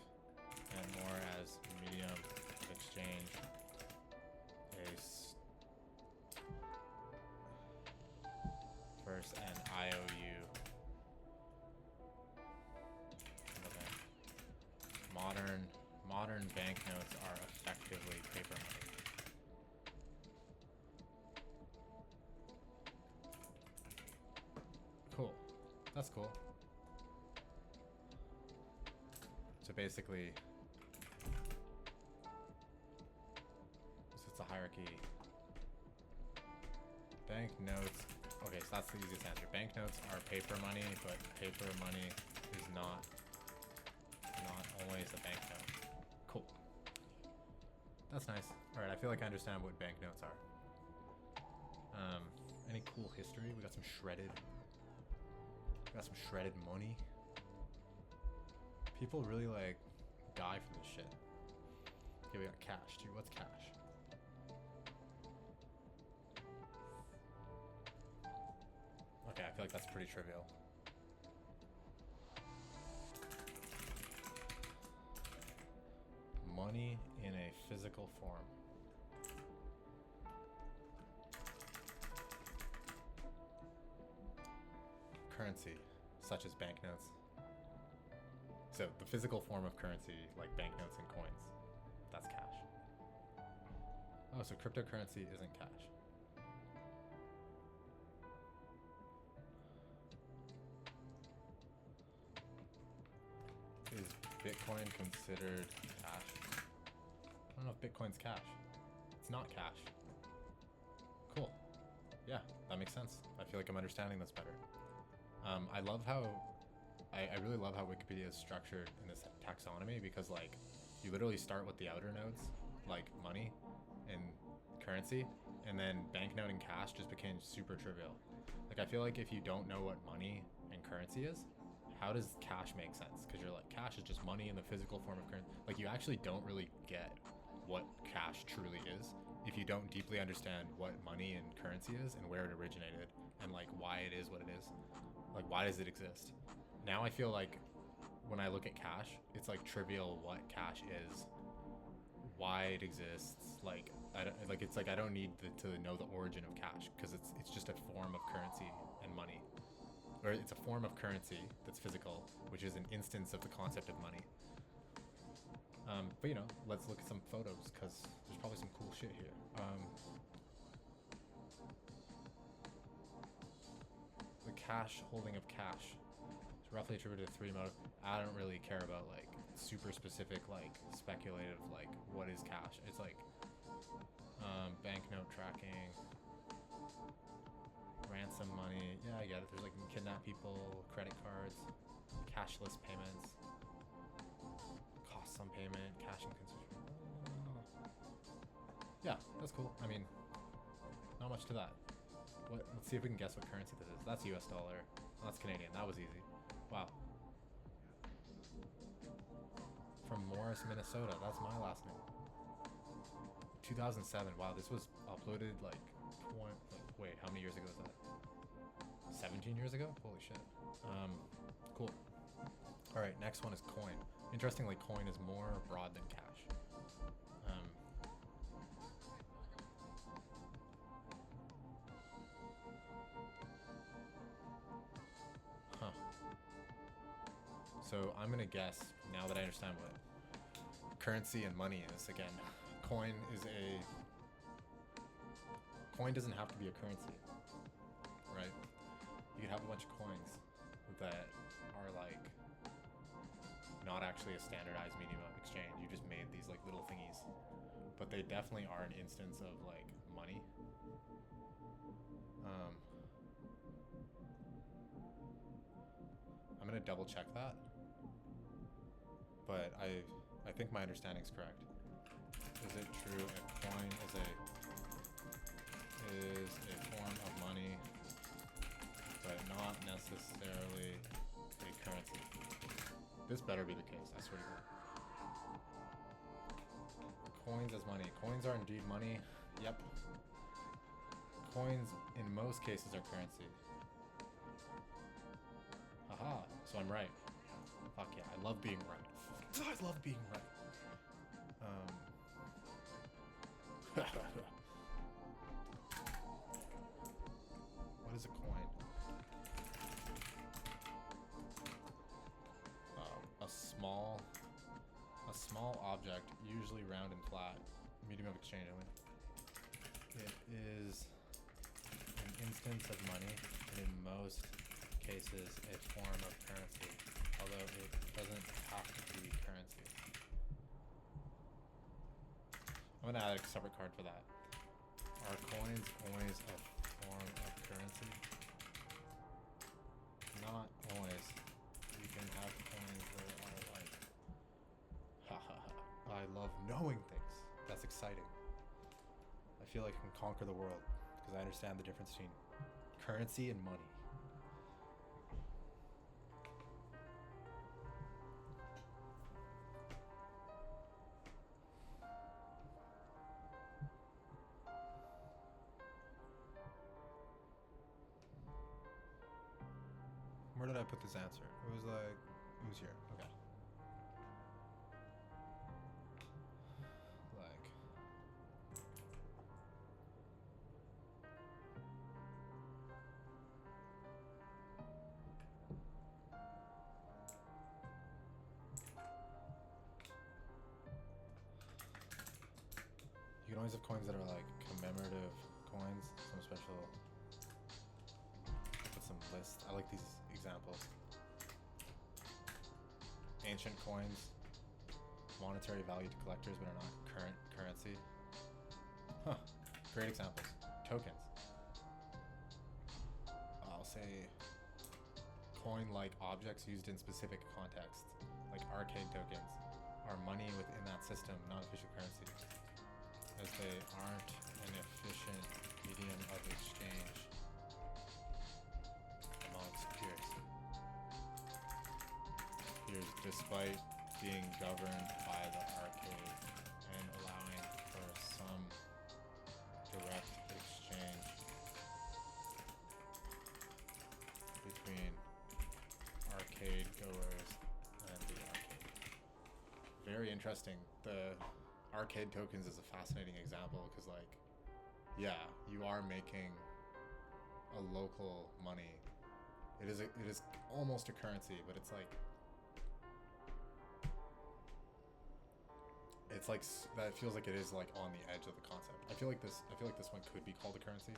S1: more as medium of exchange. First an IOU. Modern banknotes are effectively paper money. Cool. That's cool. So basically, it's a hierarchy. Banknotes. Okay, so that's the easiest answer. Banknotes are paper money, but paper money is not always a banknote. Cool. That's nice. Alright, I feel like I understand what banknotes are. Any cool history? We got some shredded money. People really like die for this shit. Okay, we got cash too. What's cash? Okay, I feel like that's pretty trivial. Money in a physical form. Currency, such as banknotes. So the physical form of currency, like banknotes and coins, that's cash. Oh, so cryptocurrency isn't cash. Is Bitcoin considered cash? I don't know if Bitcoin's cash. It's not cash. Cool. Yeah, that makes sense. I feel like I'm understanding this better. I love how I really love how Wikipedia is structured in this taxonomy, because like you literally start with the outer nodes, like money and currency, and then banknote and cash just became super trivial. Like I feel like if you don't know what money and currency is, how does cash make sense? Because you're like, cash is just money in the physical form of currency. Like you actually don't really get what cash truly is if you don't deeply understand what money and currency is and where it originated and like why it is what it is. Like why does it exist? Now I feel like when I look at cash, it's like trivial what cash is, why it exists. Like it's like I don't need to know the origin of cash, because it's just a form of currency and money. Or it's a form of currency that's physical, which is an instance of the concept of money. But you know, let's look at some photos, because there's probably some cool shit here. The cash holding of cash is roughly attributed to 3 modes. I don't really care about like super specific, like speculative, like what is cash. It's like banknote tracking, ransom money. Yeah, I get it. There's like kidnap people, credit cards, cashless payments, cost some payment, cash and consumption. Yeah, that's cool. I mean, not much to that. Let's see if we can guess what currency this is. That's US dollar. That's Canadian. That was easy. Wow. From Morris, Minnesota. That's my last name. 2007. Wow, this was uploaded like wait, how many years ago is that? 17 years ago? Holy shit. Cool. All right, next one is coin. Interestingly, coin is more broad than cash. So I'm gonna guess, now that I understand what currency and money is, again, coin doesn't have to be a currency, right? You could have a bunch of coins that are like not actually a standardized medium of exchange. You just made these like little thingies, but they definitely are an instance of like money. I'm gonna double check that, but I think my understanding is correct. Is it true a coin is a form of money, but not necessarily a currency? This better be the case, I swear to God. Coins as money. Coins are indeed money. Yep. Coins in most cases are currency. Haha, so I'm right. Fuck yeah, I love being right. I love being right. What is a coin? A small object, usually round and flat, medium of exchange. It is an instance of money, and in most cases, a form of currency, although it doesn't have to be currency. I'm gonna add a separate card for that. Are coins always a form of currency? Not always. You can have coins that are like, ha ha ha. I love knowing things. That's exciting. I feel like I can conquer the world because I understand the difference between currency and money. Where did I put this answer? It was here. Okay. Like, you can always have coins that are like commemorative coins, some special. Put some lists. I like these examples. Ancient coins, monetary value to collectors but are not current currency. Huh. Great examples. Tokens. I'll say coin-like objects used in specific contexts, like arcade tokens, are money within that system, not official currency, as they aren't an efficient medium of exchange amongst peers. Despite being governed by the arcade and allowing for some direct exchange between arcade goers and the arcade. Very interesting. The arcade tokens is a fascinating example because, like, yeah, you are making a local money. It is almost a currency, but it's like that feels like it is like on the edge of the concept. I feel like this one could be called a currency,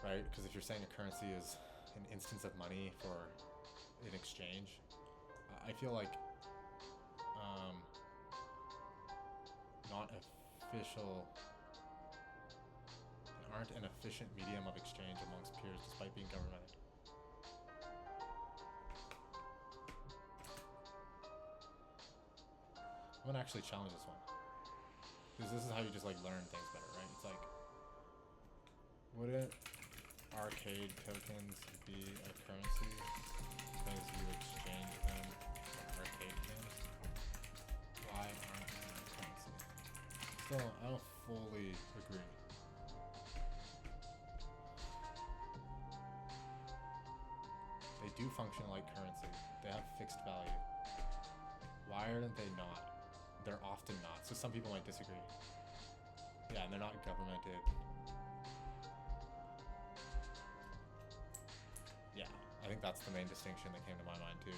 S1: right? Because if you're saying a currency is an instance of money for an exchange, I feel like not official. They aren't an efficient medium of exchange amongst peers, despite being governmented. I'm gonna actually challenge this one, because this is how you just like learn things better, right? It's like, wouldn't arcade tokens be a currency because you exchange them for arcade games? Why aren't they a currency? Still, I don't fully agree. They do function like currency. They have fixed value. Why aren't they not? They're often not. So some people might disagree. Yeah, and they're not governmented. Yeah, I think that's the main distinction that came to my mind too.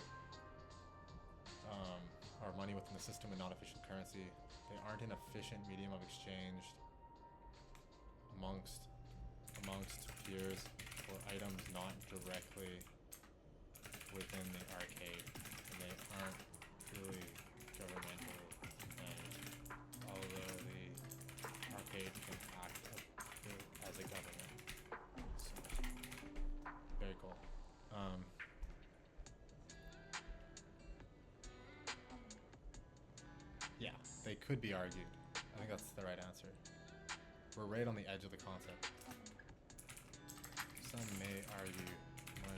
S1: Are money within the system and not efficient currency. They aren't an efficient medium of exchange amongst peers for items not directly within the arcade, and they aren't really governmental managed, although the arcade can could be argued. I think that's the right answer. We're right on the edge of the concept. Some may argue when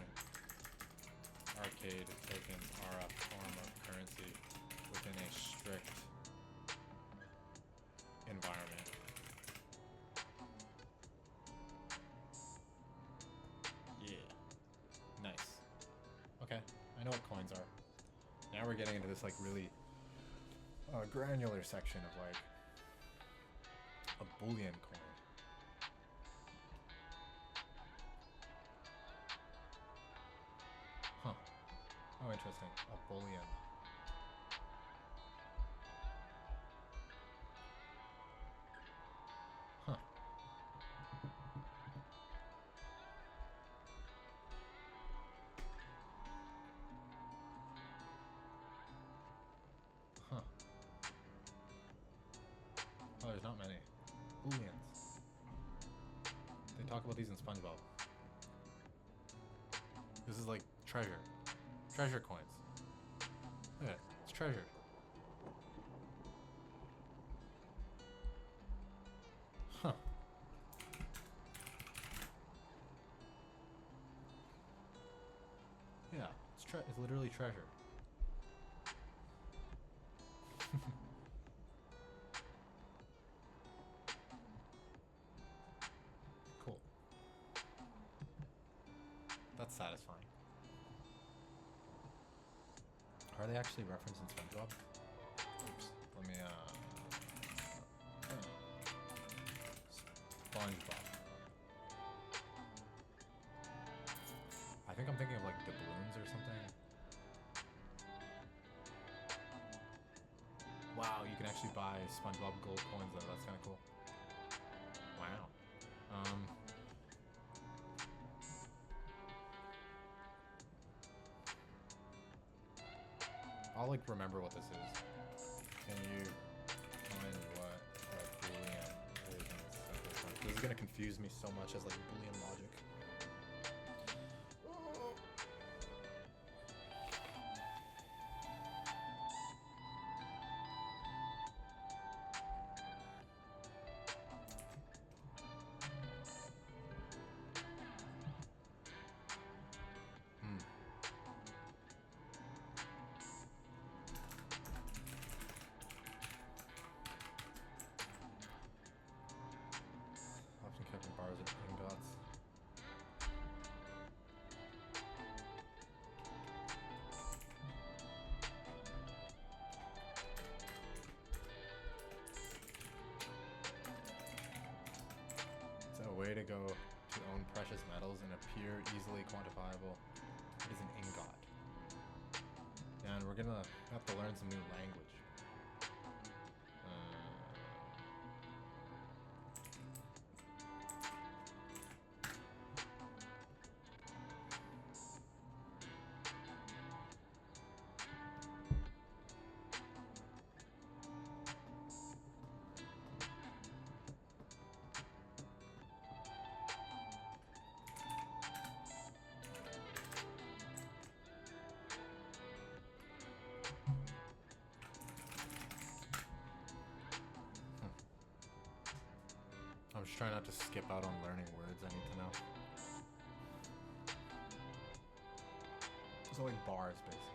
S1: arcade tokens are a form of currency within a strict environment. Yeah. Nice. Okay, I know what coins are. Now we're getting into this like really granular section of like a bullion coin. Huh. Oh, interesting. A bullion. Huh. Huh. Oh, there's not many. Bullions. They talk about these in SpongeBob. This is like treasure. Treasure coins. Look at it. It's treasure. Huh. Yeah, it's literally treasure. Cool. That's satisfying. Are they actually referenced in SpongeBob? Oops. Let me SpongeBob. I think I'm thinking of like doubloons or something. Wow, you can actually buy SpongeBob gold coins though. That's kind of cool. Wow. I'll like remember what this is. Can you find what a boolean is in simple terms? This is gonna confuse me so much as like boolean logic. Often kept in bars of ingots. It's a way to go to own precious metals and appear easily quantifiable. It is an ingot. And we're gonna have to learn some new language. I'm just trying not to skip out on learning words I need to know. So like bars, basically.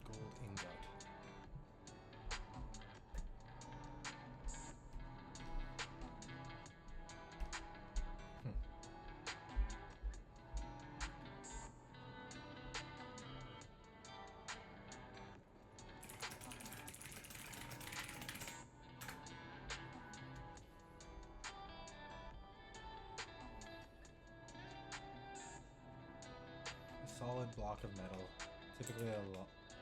S1: Gold ingot. Solid block of metal, typically a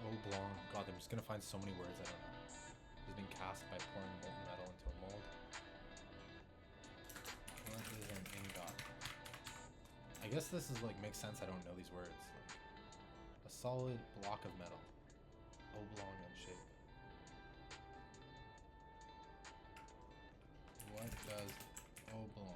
S1: oblong. God, I'm just gonna find so many words I don't know. Has been cast by pouring molten metal into a mold. What is an ingot? guess this is like makes sense. I don't know these words. Like, a solid block of metal, oblong in shape. What does oblong?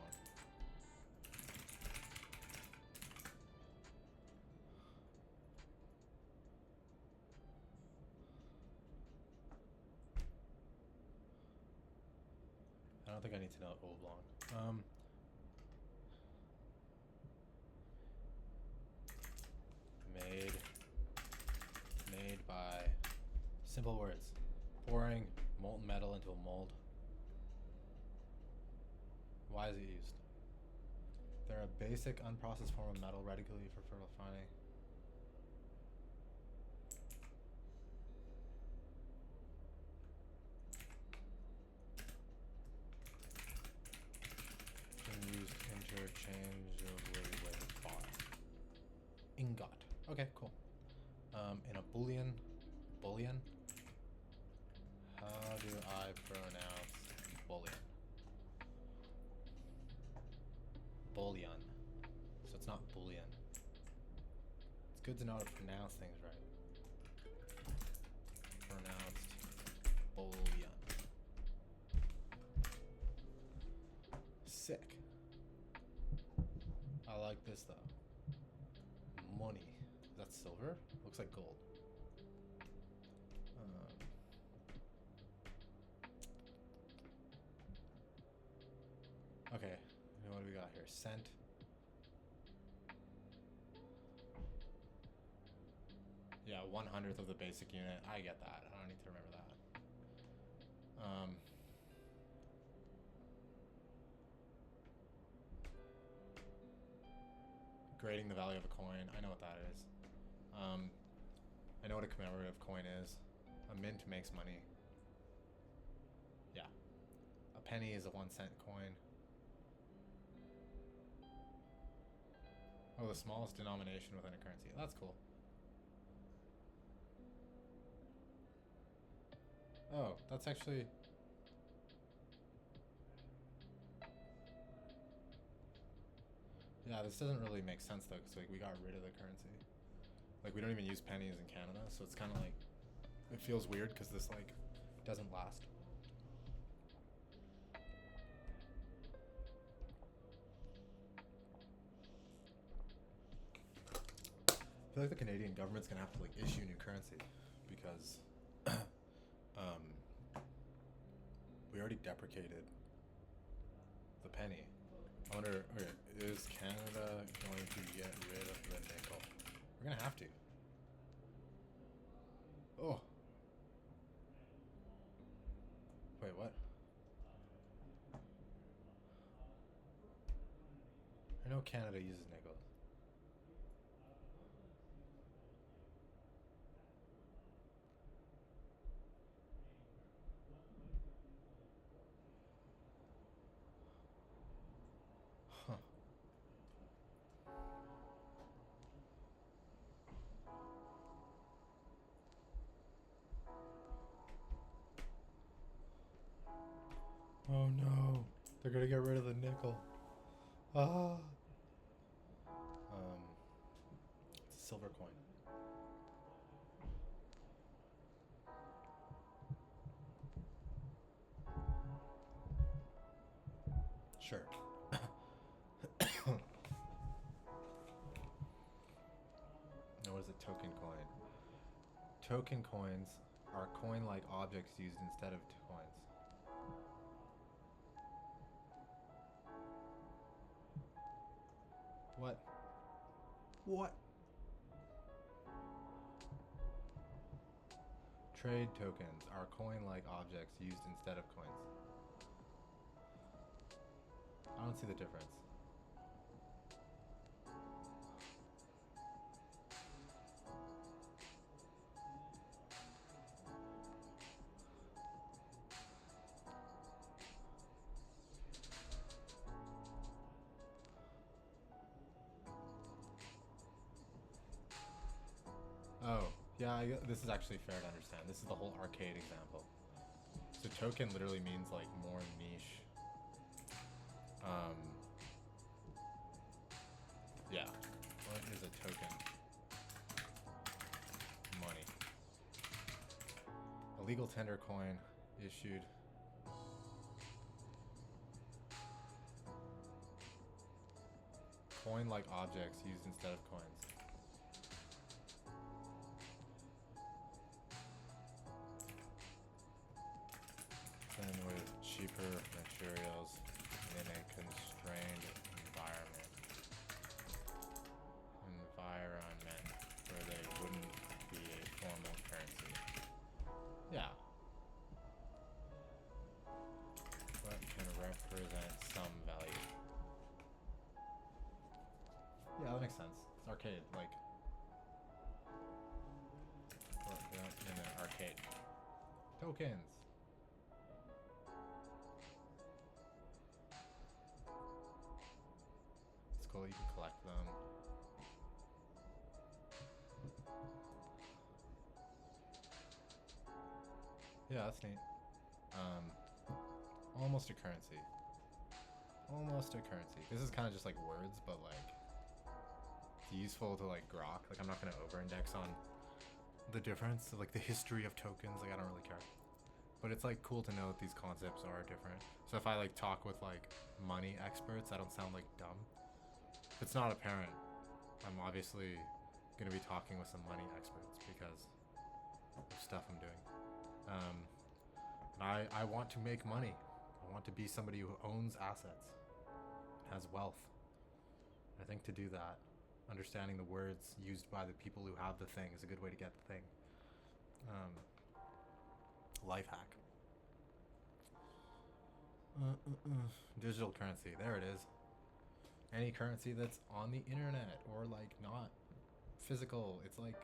S1: I don't think I need to know oblong. Made by simple words. Pouring molten metal into a mold. Why is it used? They're a basic unprocessed form of metal readily for fertile refining. Used interchangeably with bar. Ingot. Okay, cool. In a bullion. How do I pronounce bullion? Bullion. So it's not bullion. It's good to know how to pronounce things right. Pronounced bullion. Sick. I like this though. Money. Is that silver? Looks like gold. Okay. What do we got here? Cent. Yeah, 1/100th of the basic unit. I get that. I don't need to remember that. Grading the value of a coin. I know what that is. I know what a commemorative coin is. A mint makes money. Yeah. A penny is a 1-cent coin. Oh, the smallest denomination within a currency. That's cool. Oh, that's actually... Yeah, this doesn't really make sense though, because like we got rid of the currency. Like we don't even use pennies in Canada, so it's kind of like... It feels weird because this like doesn't last. I feel like the Canadian government's gonna have to like issue new currency because we already deprecated the penny. I wonder, okay, is Canada going to get rid of the nickel? We're gonna have to. Oh. Wait, what? I know Canada uses nickel. Huh. Oh no. They're gonna get rid of the nickel. Ah. It's a silver coin. Sure. Now what is a token coin? Token coins are coin-like objects used instead of coins. What? What? Trade tokens are coin-like objects used instead of coins. I don't see the difference. Oh, yeah, this is actually fair to understand. This is the whole arcade example. So token literally means like more niche. Yeah. Illegal tender coin issued. Coin-like objects used instead of coins. And with cheaper materials in a constrained environment. Where they wouldn't be a formal currency. Yeah. But can represent some value. Yeah, that makes sense. It's arcade, like. In an arcade. Tokens. It's cool, you can collect them. Yeah, that's neat. Almost a currency. Almost a currency. This is kind of just like words, but like it's useful to like grok. Like I'm not gonna over-index on the difference, like the history of tokens. Like I don't really care. But it's like cool to know that these concepts are different. So if I like talk with like money experts, I don't sound like dumb. If it's not apparent, I'm obviously gonna be talking with some money experts because of stuff I'm doing. And I want to make money. I want to be somebody who owns assets, has wealth. I think to do that, understanding the words used by the people who have the thing is a good way to get the thing. Life hack. Digital currency. There it is. Any currency that's on the internet or like not physical. It's like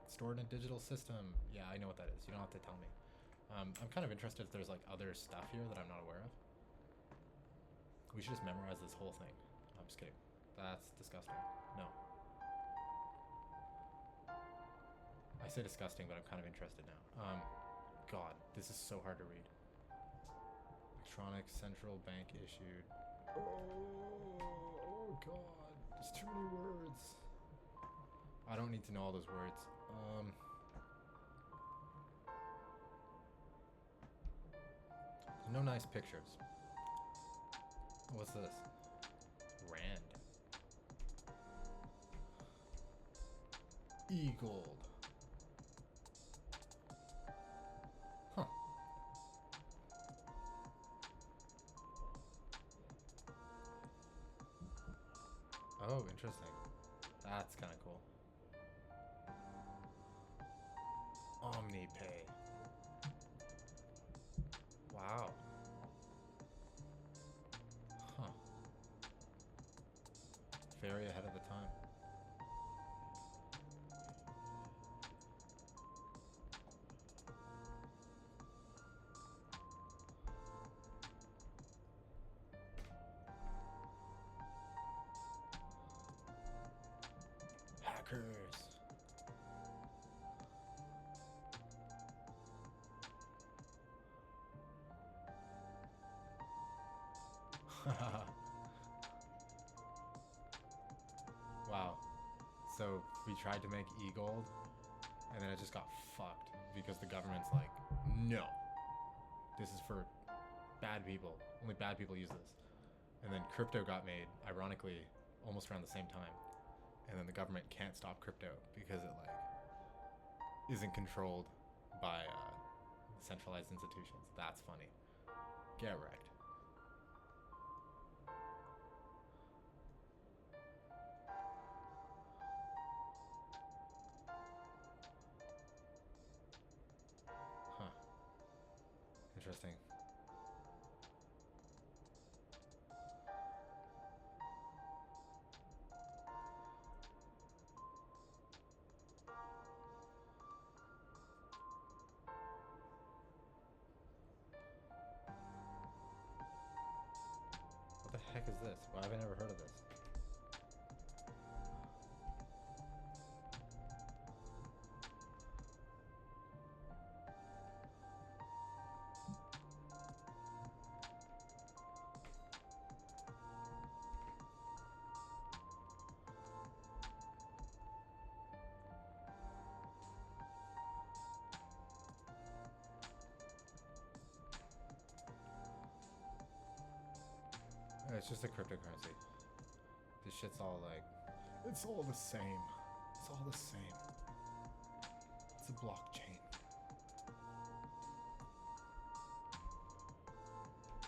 S1: stored in a digital system. Yeah, I know what that is. You don't have to tell me. I'm kind of interested if there's like other stuff here that I'm not aware of. We should just memorize this whole thing. I'm just kidding. That's disgusting. No. I say disgusting, but I'm kind of interested now. God, this is so hard to read. Electronic central bank issued. Oh God, there's too many words. I don't need to know all those words. No nice pictures. What's this? Rand. E-gold. Huh. Oh, interesting. That's kind of cool. OmniPay. Wow. Huh. Very ahead of the time. Hackers. Wow. So we tried to make e-gold, and then it just got fucked because the government's like, no, this is for bad people. Only bad people use this. And then crypto got made, ironically, almost around the same time. And then the government can't stop crypto because it like isn't controlled by centralized institutions. That's funny. Get wrecked. Huh. Interesting. What the heck is this? Why have I never heard of this? it's just a cryptocurrency. This shit's all like, it's all the same. It's all the same. It's a blockchain.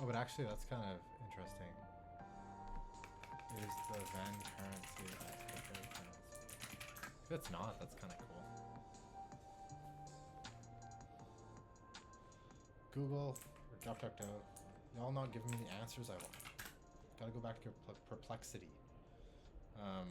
S1: Oh, but actually, that's kind of interesting. Is the Venn currency a cryptocurrency? If it's not, that's kind of cool. Google or DuckDuckGo, y'all not giving me the answers I want. Gotta go back to your perplexity. Huh.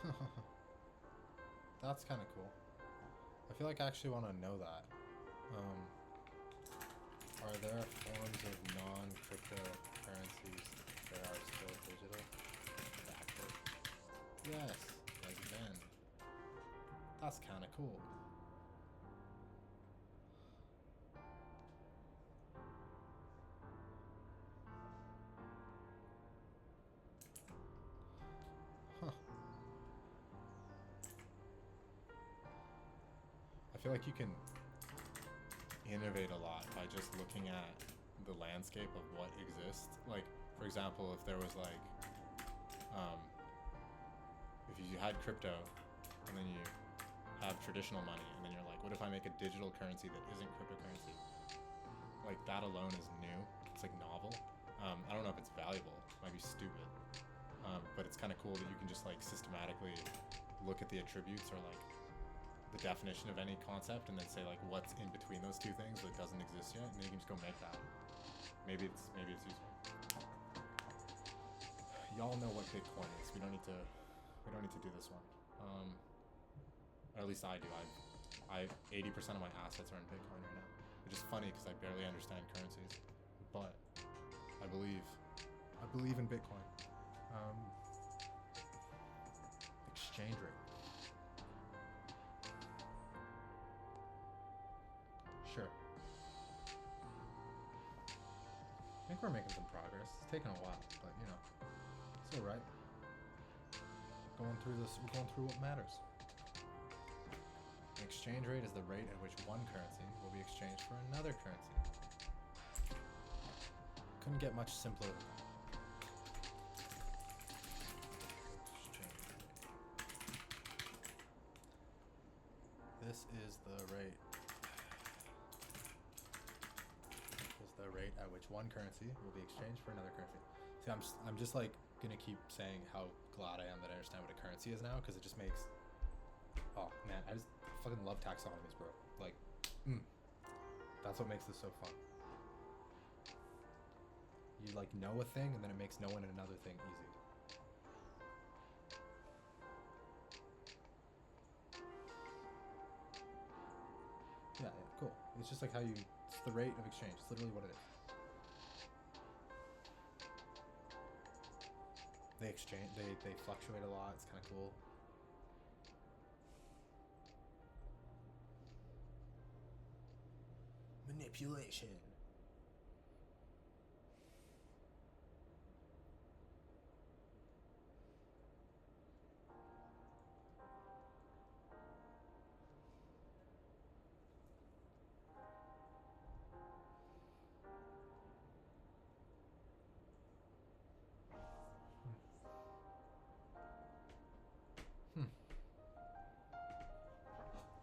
S1: Huh. That's kind of cool. I feel like I actually want to know that. Are there forms of non-cryptocurrencies that are still digital? Backward. Yes, like Ven. That's kind of cool. Huh. I feel like you can innovate a lot by just looking at the landscape of what exists. Like, for example, if there was like, if you had crypto and then you have traditional money and then you're like, what if I make a digital currency that isn't cryptocurrency? Like, that alone is new. It's like novel. I don't know if it's valuable. It might be stupid. But it's kind of cool that you can just like systematically look at the attributes or like the definition of any concept and then say like what's in between those two things that doesn't exist yet, and then you can just go make that. Maybe it's useful. Y'all know what Bitcoin is. We don't need to do this one. Or at least I do. I 80% of my assets are in Bitcoin right now, which is funny because I barely understand currencies, but I believe in Bitcoin. Exchange rate. Sure. I think we're making some progress. It's taken a while, but you know, it's alright. We're going through what matters. An exchange rate is the rate at which one currency will be exchanged for another currency. Couldn't get much simpler than that. Exchange rate. This is the rate. The rate at which one currency will be exchanged for another currency. See, I'm just like gonna keep saying how glad I am that I understand what a currency is now, because it just makes, oh man, I just fucking love taxonomies, bro. Like, that's what makes this so fun. You like know a thing, and then it makes knowing another thing easy. Yeah, cool. It's just like how it's the rate of exchange. It's literally what it is. They exchange, they fluctuate a lot. It's kind of cool. Manipulation.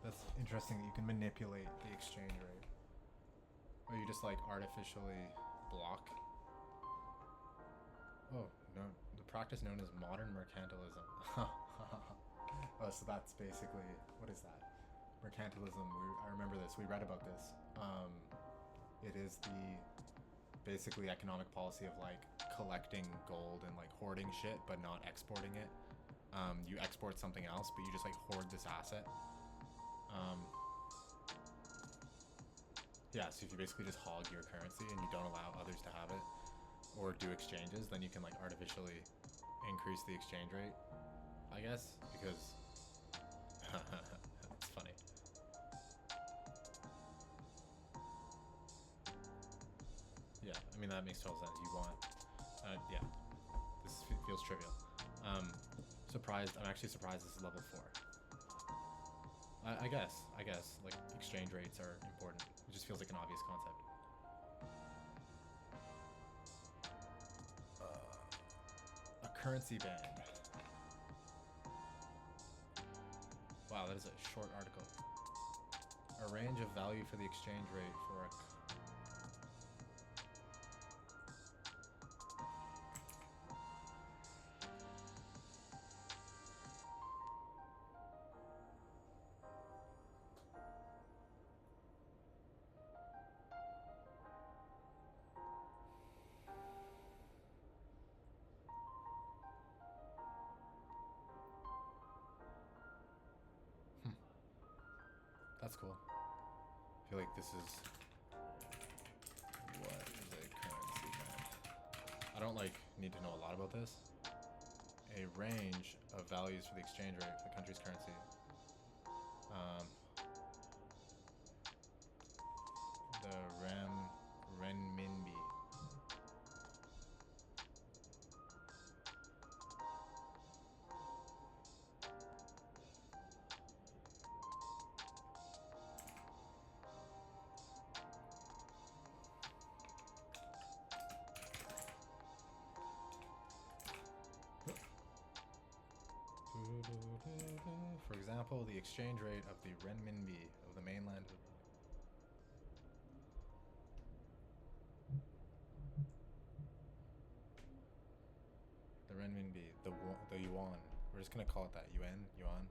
S1: That's interesting that you can manipulate the exchange rate. Or you just like artificially block. Oh, no. The practice known as modern mercantilism. Oh, so that's basically, what is that? Mercantilism. I remember this. We read about this. It is the basically economic policy of like collecting gold and like hoarding shit, but not exporting it. You export something else, but you just like hoard this asset. Yeah, so if you basically just hog your currency and you don't allow others to have it or do exchanges, then you can like artificially increase the exchange rate, I guess, because it's funny. Yeah, I mean, that makes total sense. You want, yeah, this feels trivial. I'm actually surprised this is level 4. I guess, like, exchange rates are important. It just feels like an obvious concept. A currency ban. Wow, that is a short article. A range of value for the exchange rate for a... That's cool. I feel like this is... What is a currency ban? I don't, like, need to know a lot about this. A range of values for the exchange rate for the country's currency. The renminbi. For example, the exchange rate of the renminbi of the mainland. The renminbi, the yuan. We're just gonna call it that. Yuan.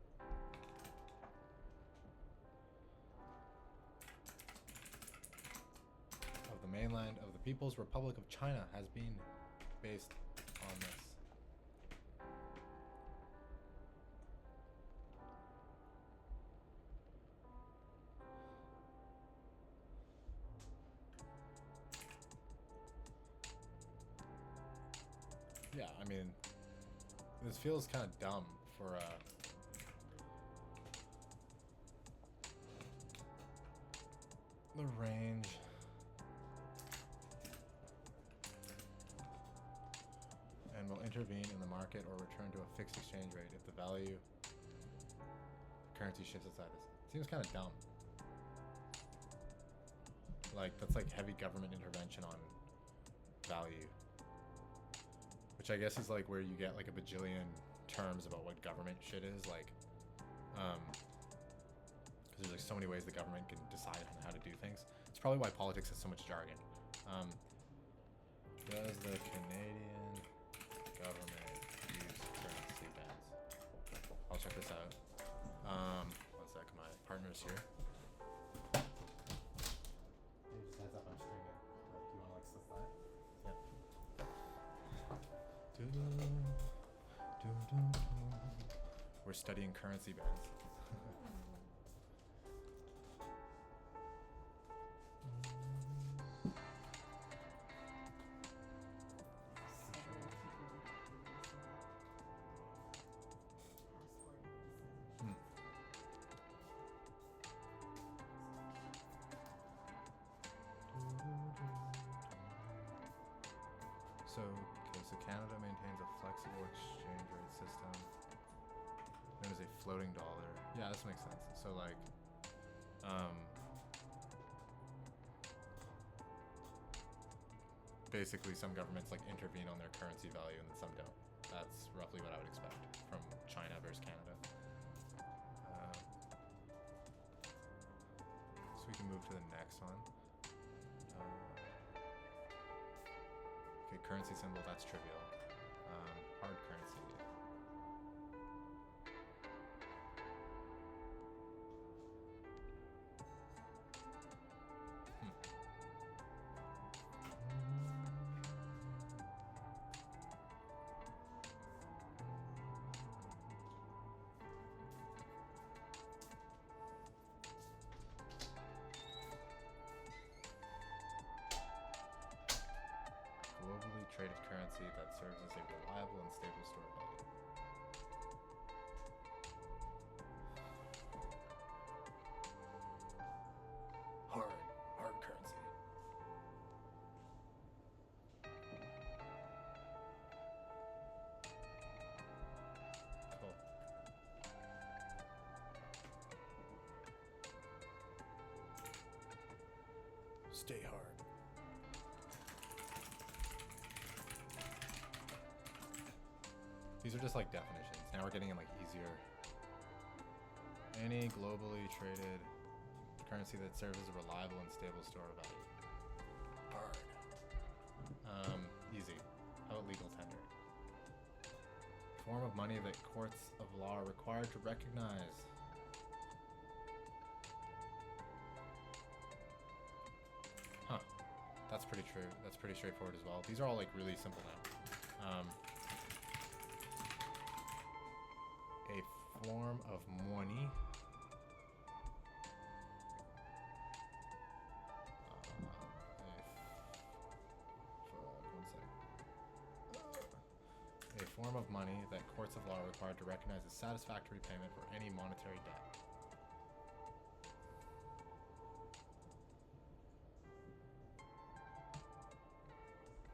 S1: Of the mainland of the People's Republic of China has been based on this. Yeah, I mean, this feels kind of dumb for the range. And will intervene in the market or return to a fixed exchange rate if the value currency shifts outside this. Seems kind of dumb. Like, that's like heavy government intervention on value. Which I guess is like where you get like a bajillion terms about what government shit is, like, because there's like so many ways the government can decide on how to do things. It's probably why politics has so much jargon. Does the Canadian government use currency bans? I'll check this out. One sec, my partner's here. Just heads up, I'm streaming. Do you want to like slip that? We're studying currency bands. So Canada maintains a flexible exchange rate system known as a floating dollar. Yeah, this makes sense. So like, basically some governments like intervene on their currency value and then some don't. That's roughly what I would expect from China versus Canada. So we can move to the next one. Okay, currency symbol, that's trivial. Hard currency. Globally traded currency, that serves as a reliable and stable store of value. Hard currency. Cool. Stay hard. These are just like definitions. Now we're getting in like easier. Any globally traded currency that serves as a reliable and stable store of value. Hard. Easy. How about legal tender? Form of money that courts of law are required to recognize. Huh. That's pretty true. That's pretty straightforward as well. These are all like really simple now. A form of money. A form of money that courts of law are required to recognize as satisfactory payment for any monetary debt.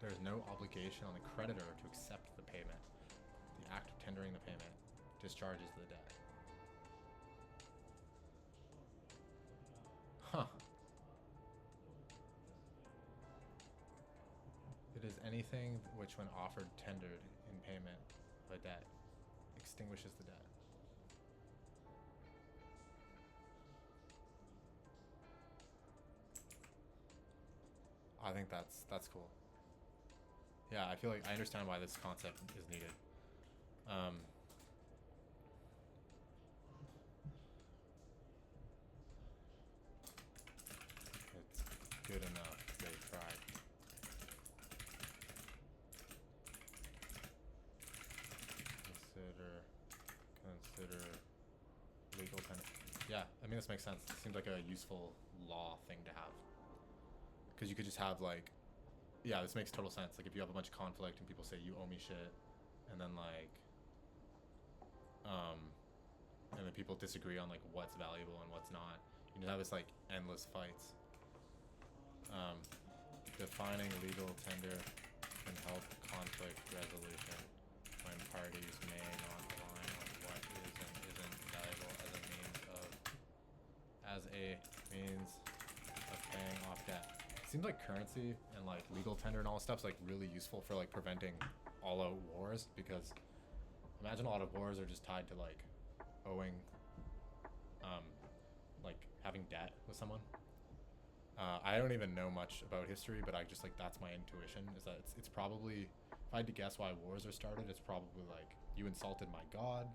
S1: There is no obligation on the creditor to accept the payment. The act of tendering the payment discharges the debt. Huh. It is anything which, when offered, tendered in payment of a debt, extinguishes the debt. I think that's cool. Yeah, I feel like I understand why this concept is needed. It's good enough. They tried. Consider legal tender. Yeah, I mean, this makes sense. It seems like a useful law thing to have. Because you could just have like, yeah, this makes total sense. Like if you have a bunch of conflict and people say you owe me shit, and then like, and then people disagree on like what's valuable and what's not. You just have this like endless fights. Defining legal tender can help conflict resolution when parties may not align on what is and isn't valuable as a means of paying off debt. It seems like currency and like legal tender and all this stuff's like really useful for like preventing all-out wars, because imagine a lot of wars are just tied to like owing, like having debt with someone. I don't even know much about history, but I just like, that's my intuition, is that it's probably, if I had to guess why wars are started, it's probably like you insulted my god,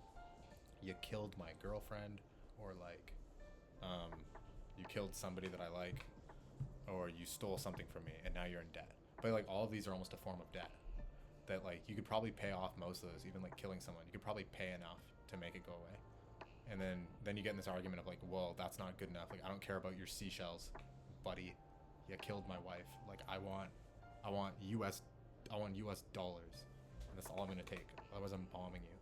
S1: you killed my girlfriend, or like you killed somebody that I like, or you stole something from me and now you're in debt. But like all of these are almost a form of debt that like you could probably pay off most of those, even like killing someone. You could probably pay enough to make it go away. And then you get in this argument of like, well, that's not good enough. Like, I don't care about your seashells, buddy. You killed my wife. Like, I want US dollars, and that's all I'm gonna take. Otherwise, I'm bombing you.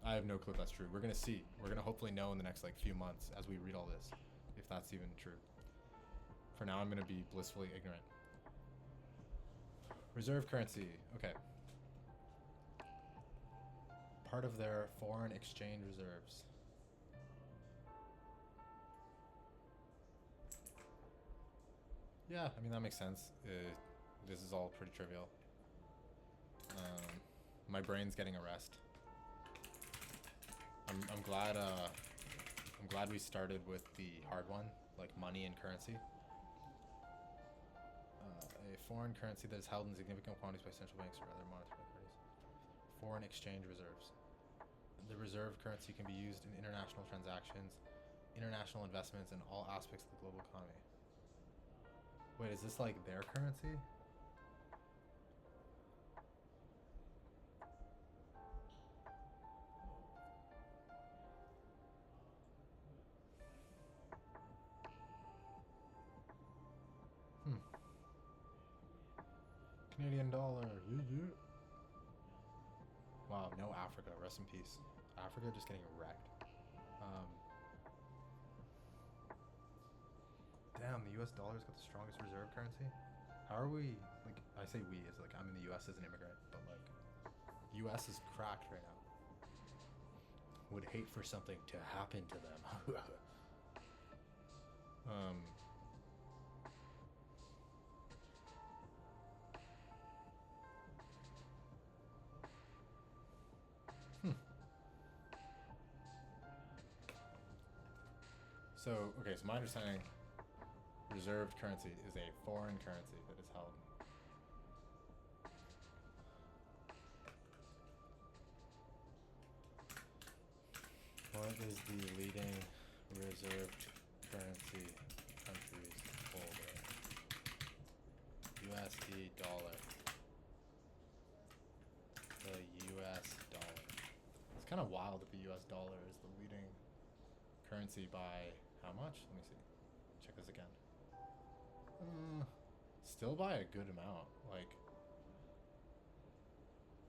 S1: I have no clue if that's true. We're gonna see. We're gonna hopefully know in the next like few months as we read all this, if that's even true. For now, I'm gonna be blissfully ignorant. Reserve currency. Okay. Part of their foreign exchange reserves. Yeah, I mean, that makes sense. This is all pretty trivial. My brain's getting a rest. I'm glad we started with the hard one, like money and currency. A foreign currency that is held in significant quantities by central banks or other monetary authorities. Foreign exchange reserves. The reserve currency can be used in international transactions, international investments, and all aspects of the global economy. Wait, is this like their currency? Canadian dollar. Yeah. Wow, no Africa. Rest in peace. Africa just getting wrecked. Damn, the US dollar's got the strongest reserve currency. How are we, like, I say we, as like, I'm in the US as an immigrant, but like, US is cracked right now. Would hate for something to happen to them. So, okay, so my understanding, reserved currency is a foreign currency that is held. What is the leading reserved currency countries holder? USD dollar. The US dollar. It's kind of wild that the US dollar is the leading currency by how much? Let me see. Check this again. Still by a good amount.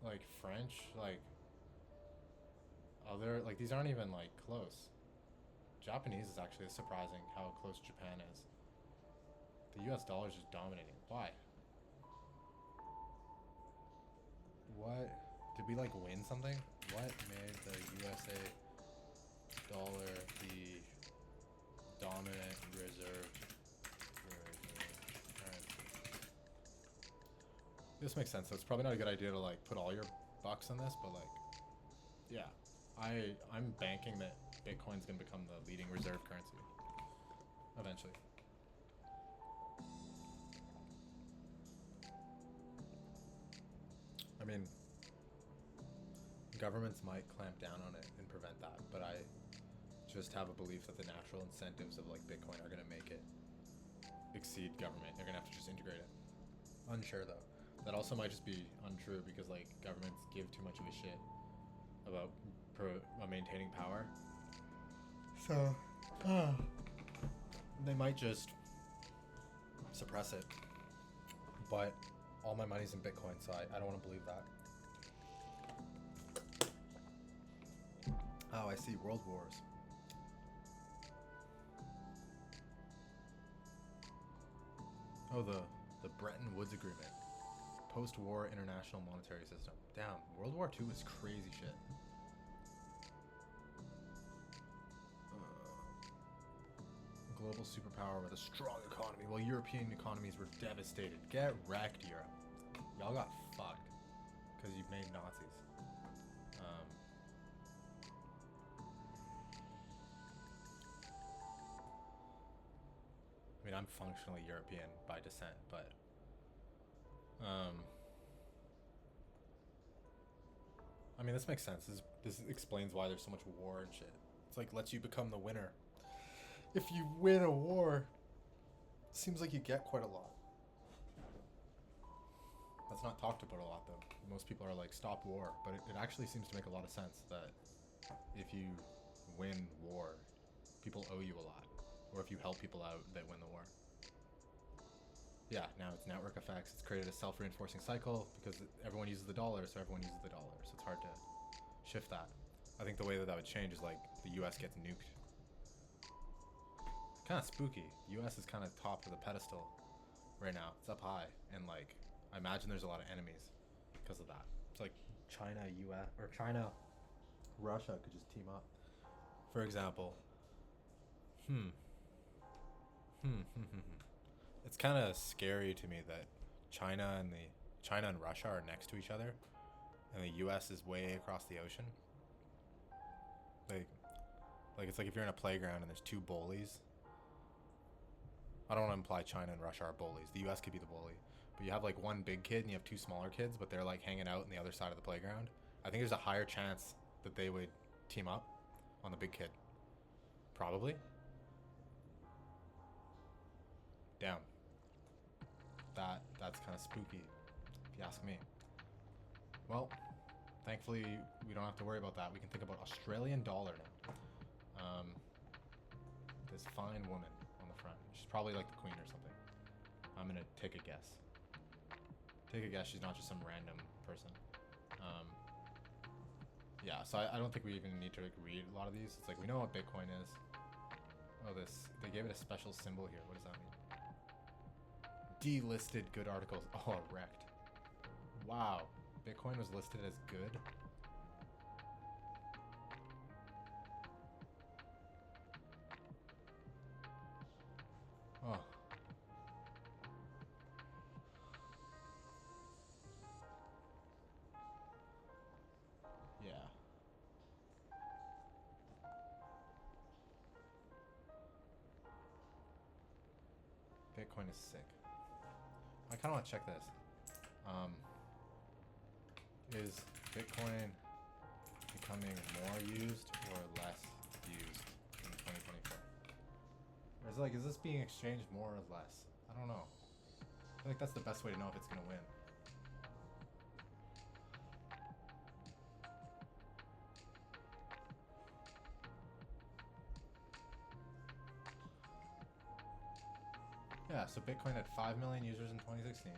S1: Like French, like other, like these aren't even like close. Japanese is actually surprising how close Japan is. The US dollar is just dominating. Why? What? Did we like win something? What made the USA dollar the dominant reserve currency? This makes sense. So it's probably not a good idea to like put all your bucks on this, but like, yeah, I'm banking that Bitcoin's gonna become the leading reserve currency eventually. I mean, governments might clamp down on it and prevent that, but I just have a belief that the natural incentives of like Bitcoin are gonna make it exceed government. They're gonna have to just integrate it. Unsure though. That also might just be untrue because like governments give too much of a shit about maintaining power. So, they might just suppress it. But all my money's in Bitcoin, so I don't want to believe that. Oh, I see. World Wars. Oh, the Bretton Woods Agreement. Post-war international monetary system. Damn, World War II was crazy shit. Global superpower with a strong economy while European economies were devastated. Get wrecked, Europe. Y'all got fucked because you've made Nazis. I mean, I'm functionally European by descent, but I mean, this makes sense. This explains why there's so much war and shit. It's like lets you become the winner. If you win a war, it seems like you get quite a lot. That's not talked about a lot though. Most people are like, stop war, but it actually seems to make a lot of sense that if you win war, people owe you a lot. Or if you help people out that win the war. Yeah, now it's network effects. It's created a self-reinforcing cycle because everyone uses the dollar, so everyone uses the dollar. So it's hard to shift that. I think the way that would change is like the US gets nuked. Kind of spooky. US is kind of top of the pedestal right now. It's up high, and like I imagine there's a lot of enemies because of that. It's like China, US, or China, Russia could just team up. For example, it's kind of scary to me that China and Russia are next to each other, and the U.S. is way across the ocean. Like it's like if you're in a playground and there's two bullies. I don't want to imply China and Russia are bullies. The U.S. could be the bully, but you have like one big kid and you have two smaller kids, but they're like hanging out on the other side of the playground. I think there's a higher chance that they would team up on the big kid. Probably. Damn. That's kind of spooky, if you ask me. Well, thankfully we don't have to worry about that. We can think about Australian dollar now. This fine woman on the front. She's probably like the queen or something. I'm gonna take a guess. take a guess she's not just some random person. Um, yeah, so I don't think we even need to like, read a lot of these. It's like we know what Bitcoin is. Oh, they gave it a special symbol here. What does that mean? Delisted good articles. Oh, wrecked. Wow, Bitcoin was listed as good. Oh. Yeah. Bitcoin is sick. I kind of want to check this. Is Bitcoin becoming more used or less used in 2024? Or is it like, is this being exchanged more or less? I don't know. I feel like that's the best way to know if it's gonna win. Yeah, so Bitcoin had 5 million users in 2016,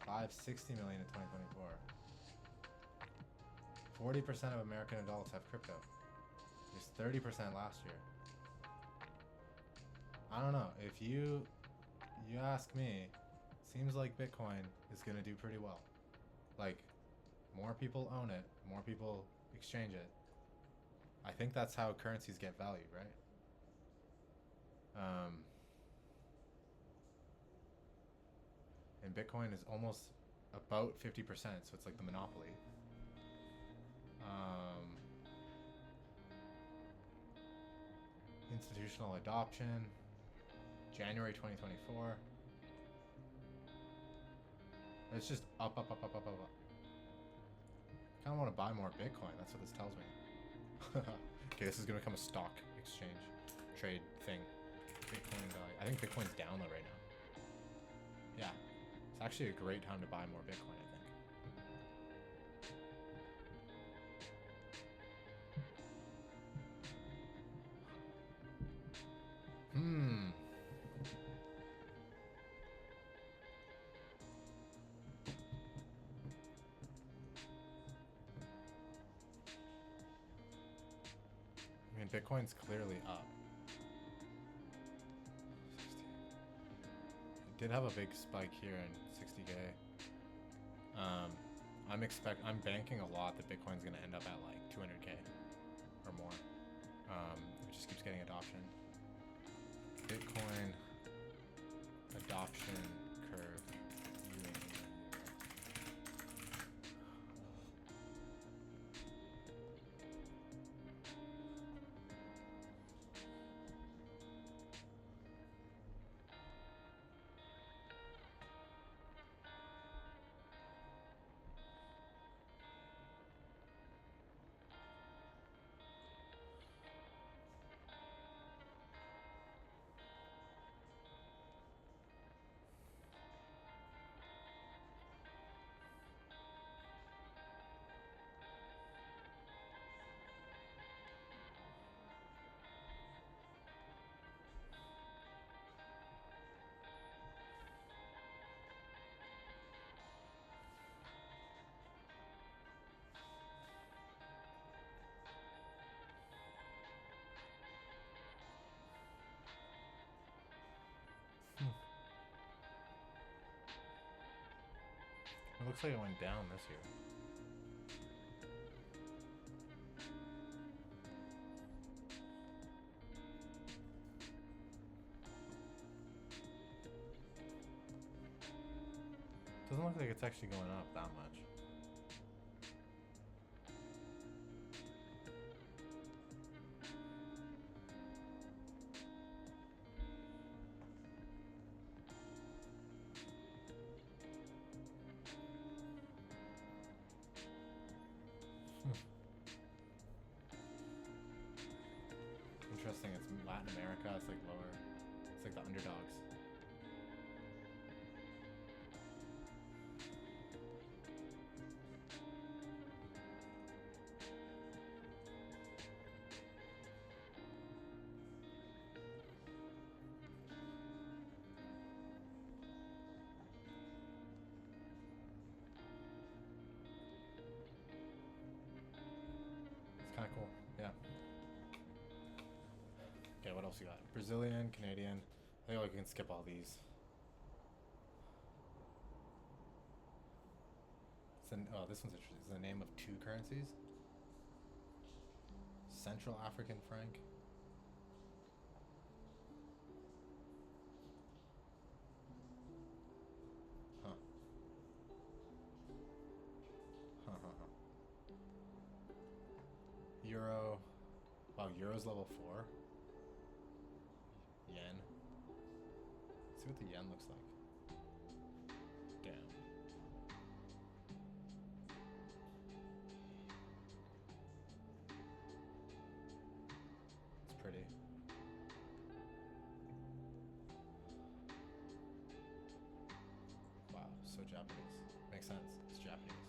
S1: 560 million in 2024. 40% of American adults have crypto. There's 30% last year. I don't know. If you ask me, seems like Bitcoin is gonna do pretty well. Like, more people own it, more people exchange it. I think that's how currencies get valued, right? And Bitcoin is almost about 50%, so it's like the monopoly. Institutional adoption, January 2024. It's just up, up, up, up, up, up, up. I kind of want to buy more Bitcoin. That's what this tells me. Okay, this is going to become a stock exchange trade thing. Bitcoin value. I think Bitcoin's down though right now. Yeah. It's actually a great time to buy more Bitcoin, I think. I mean, Bitcoin's clearly up. 60. It did have a big spike here in 60K. I'm banking a lot that Bitcoin's gonna end up at like 200K or more. It just keeps getting adoption. Bitcoin adoption curve. It looks like it went down this year. Doesn't look like it's actually going up that much. Interesting, it's Latin America, it's like lower. It's like the underdogs. Okay, what else you got? Brazilian, Canadian. I think we can skip all these. Oh, this one's interesting. It's the name of two currencies. Central African franc. Huh. Huh, huh, huh. Euro. Wow, Euro's level 4. Yen. Let's see what the yen looks like. Damn. It's pretty. Wow, so Japanese. Makes sense. It's Japanese.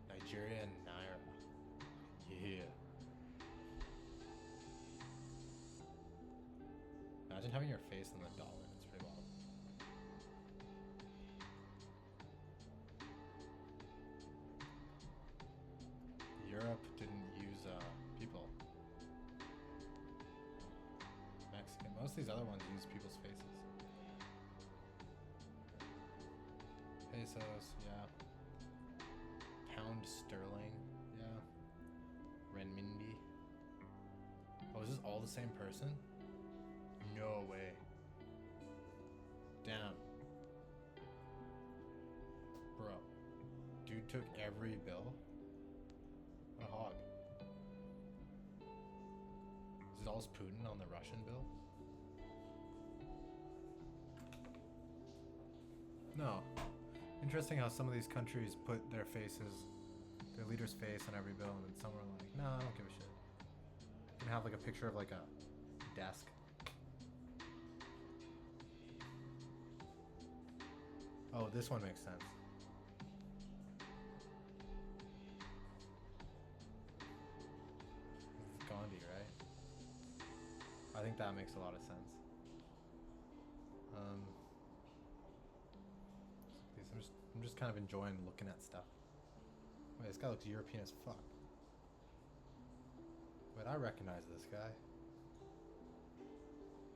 S1: Nigeria naira. Yeah. Imagine having your face in the dollar. It's pretty wild. Europe didn't use people. Mexican. Most of these other ones use people's faces. Pesos, yeah. Pound sterling, yeah. Renminbi. Oh, is this all the same person? No way. Damn. Bro. Dude took every bill. What a hog. Is it all Putin on the Russian bill? No. Interesting how some of these countries put their faces, their leader's face on every bill, and then some are like, no, I don't give a shit. You can have like a picture of like a desk. Oh, this one makes sense. It's Gandhi, right? I think that makes a lot of sense. I'm just kind of enjoying looking at stuff. Wait, this guy looks European as fuck. Wait, I recognize this guy.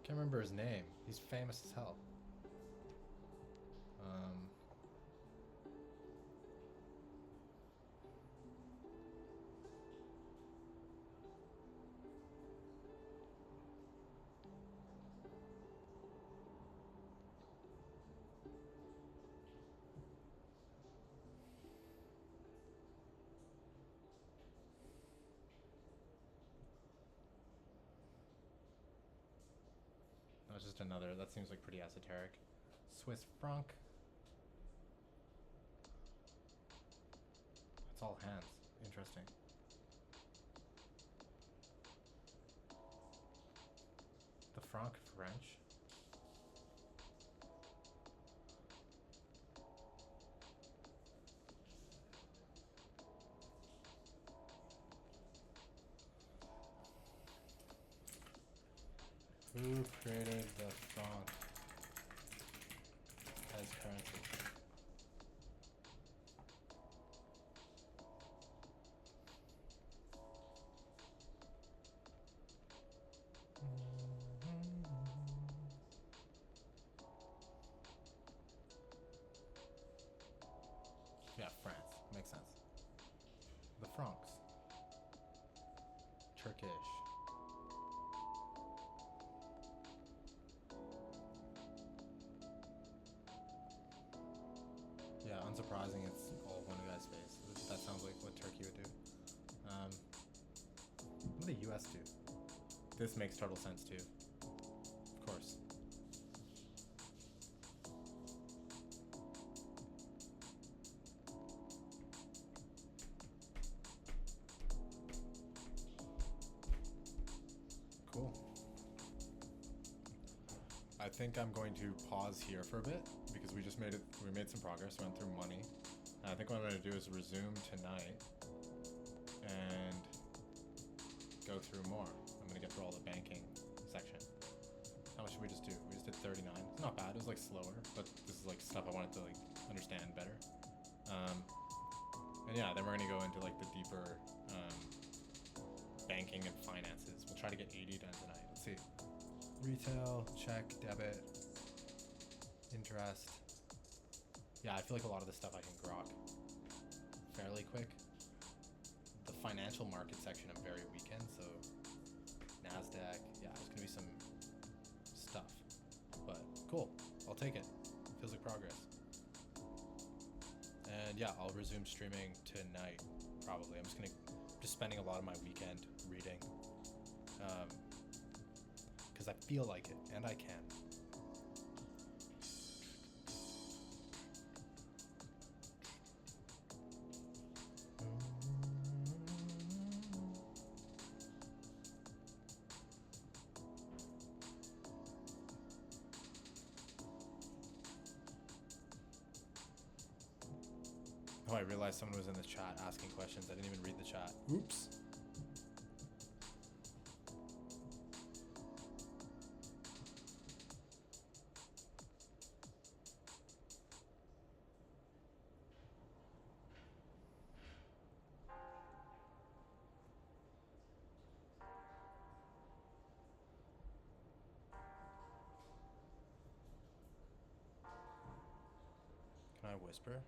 S1: Can't remember his name. He's famous as hell. That's just another, that seems like pretty esoteric. Swiss franc. It's all hands. Interesting. The franc French. Who created the franc as currency? Yeah, France. Makes sense. The francs. Turkish. Yeah, unsurprising it's all one guy's face. That sounds like what Turkey would do. What do the US do? This makes total sense too. Of course. Cool. I think I'm going to pause here for a bit because we made some progress, went through money. And I think what I'm going to do is resume tonight and go through more. I'm going to get through all the banking section. How much should we just do? We just did 39. It's not bad. It was like slower, but this is like stuff I wanted to like understand better. And yeah, then we're going to go into like the deeper banking and finances. We'll try to get 80 done tonight. Let's see. Retail, check, debit, interest. Yeah, I feel like a lot of this stuff I can grok fairly quick. The financial market section I'm very weak in, so NASDAQ, yeah, there's gonna be some stuff. But cool, I'll take it. Feels like progress. And yeah, I'll resume streaming tonight, probably. I'm just spending a lot of my weekend reading. Because I feel like it, and I can. Oh, I realized someone was in the chat asking questions. I didn't even read the chat. Oops. Can I whisper?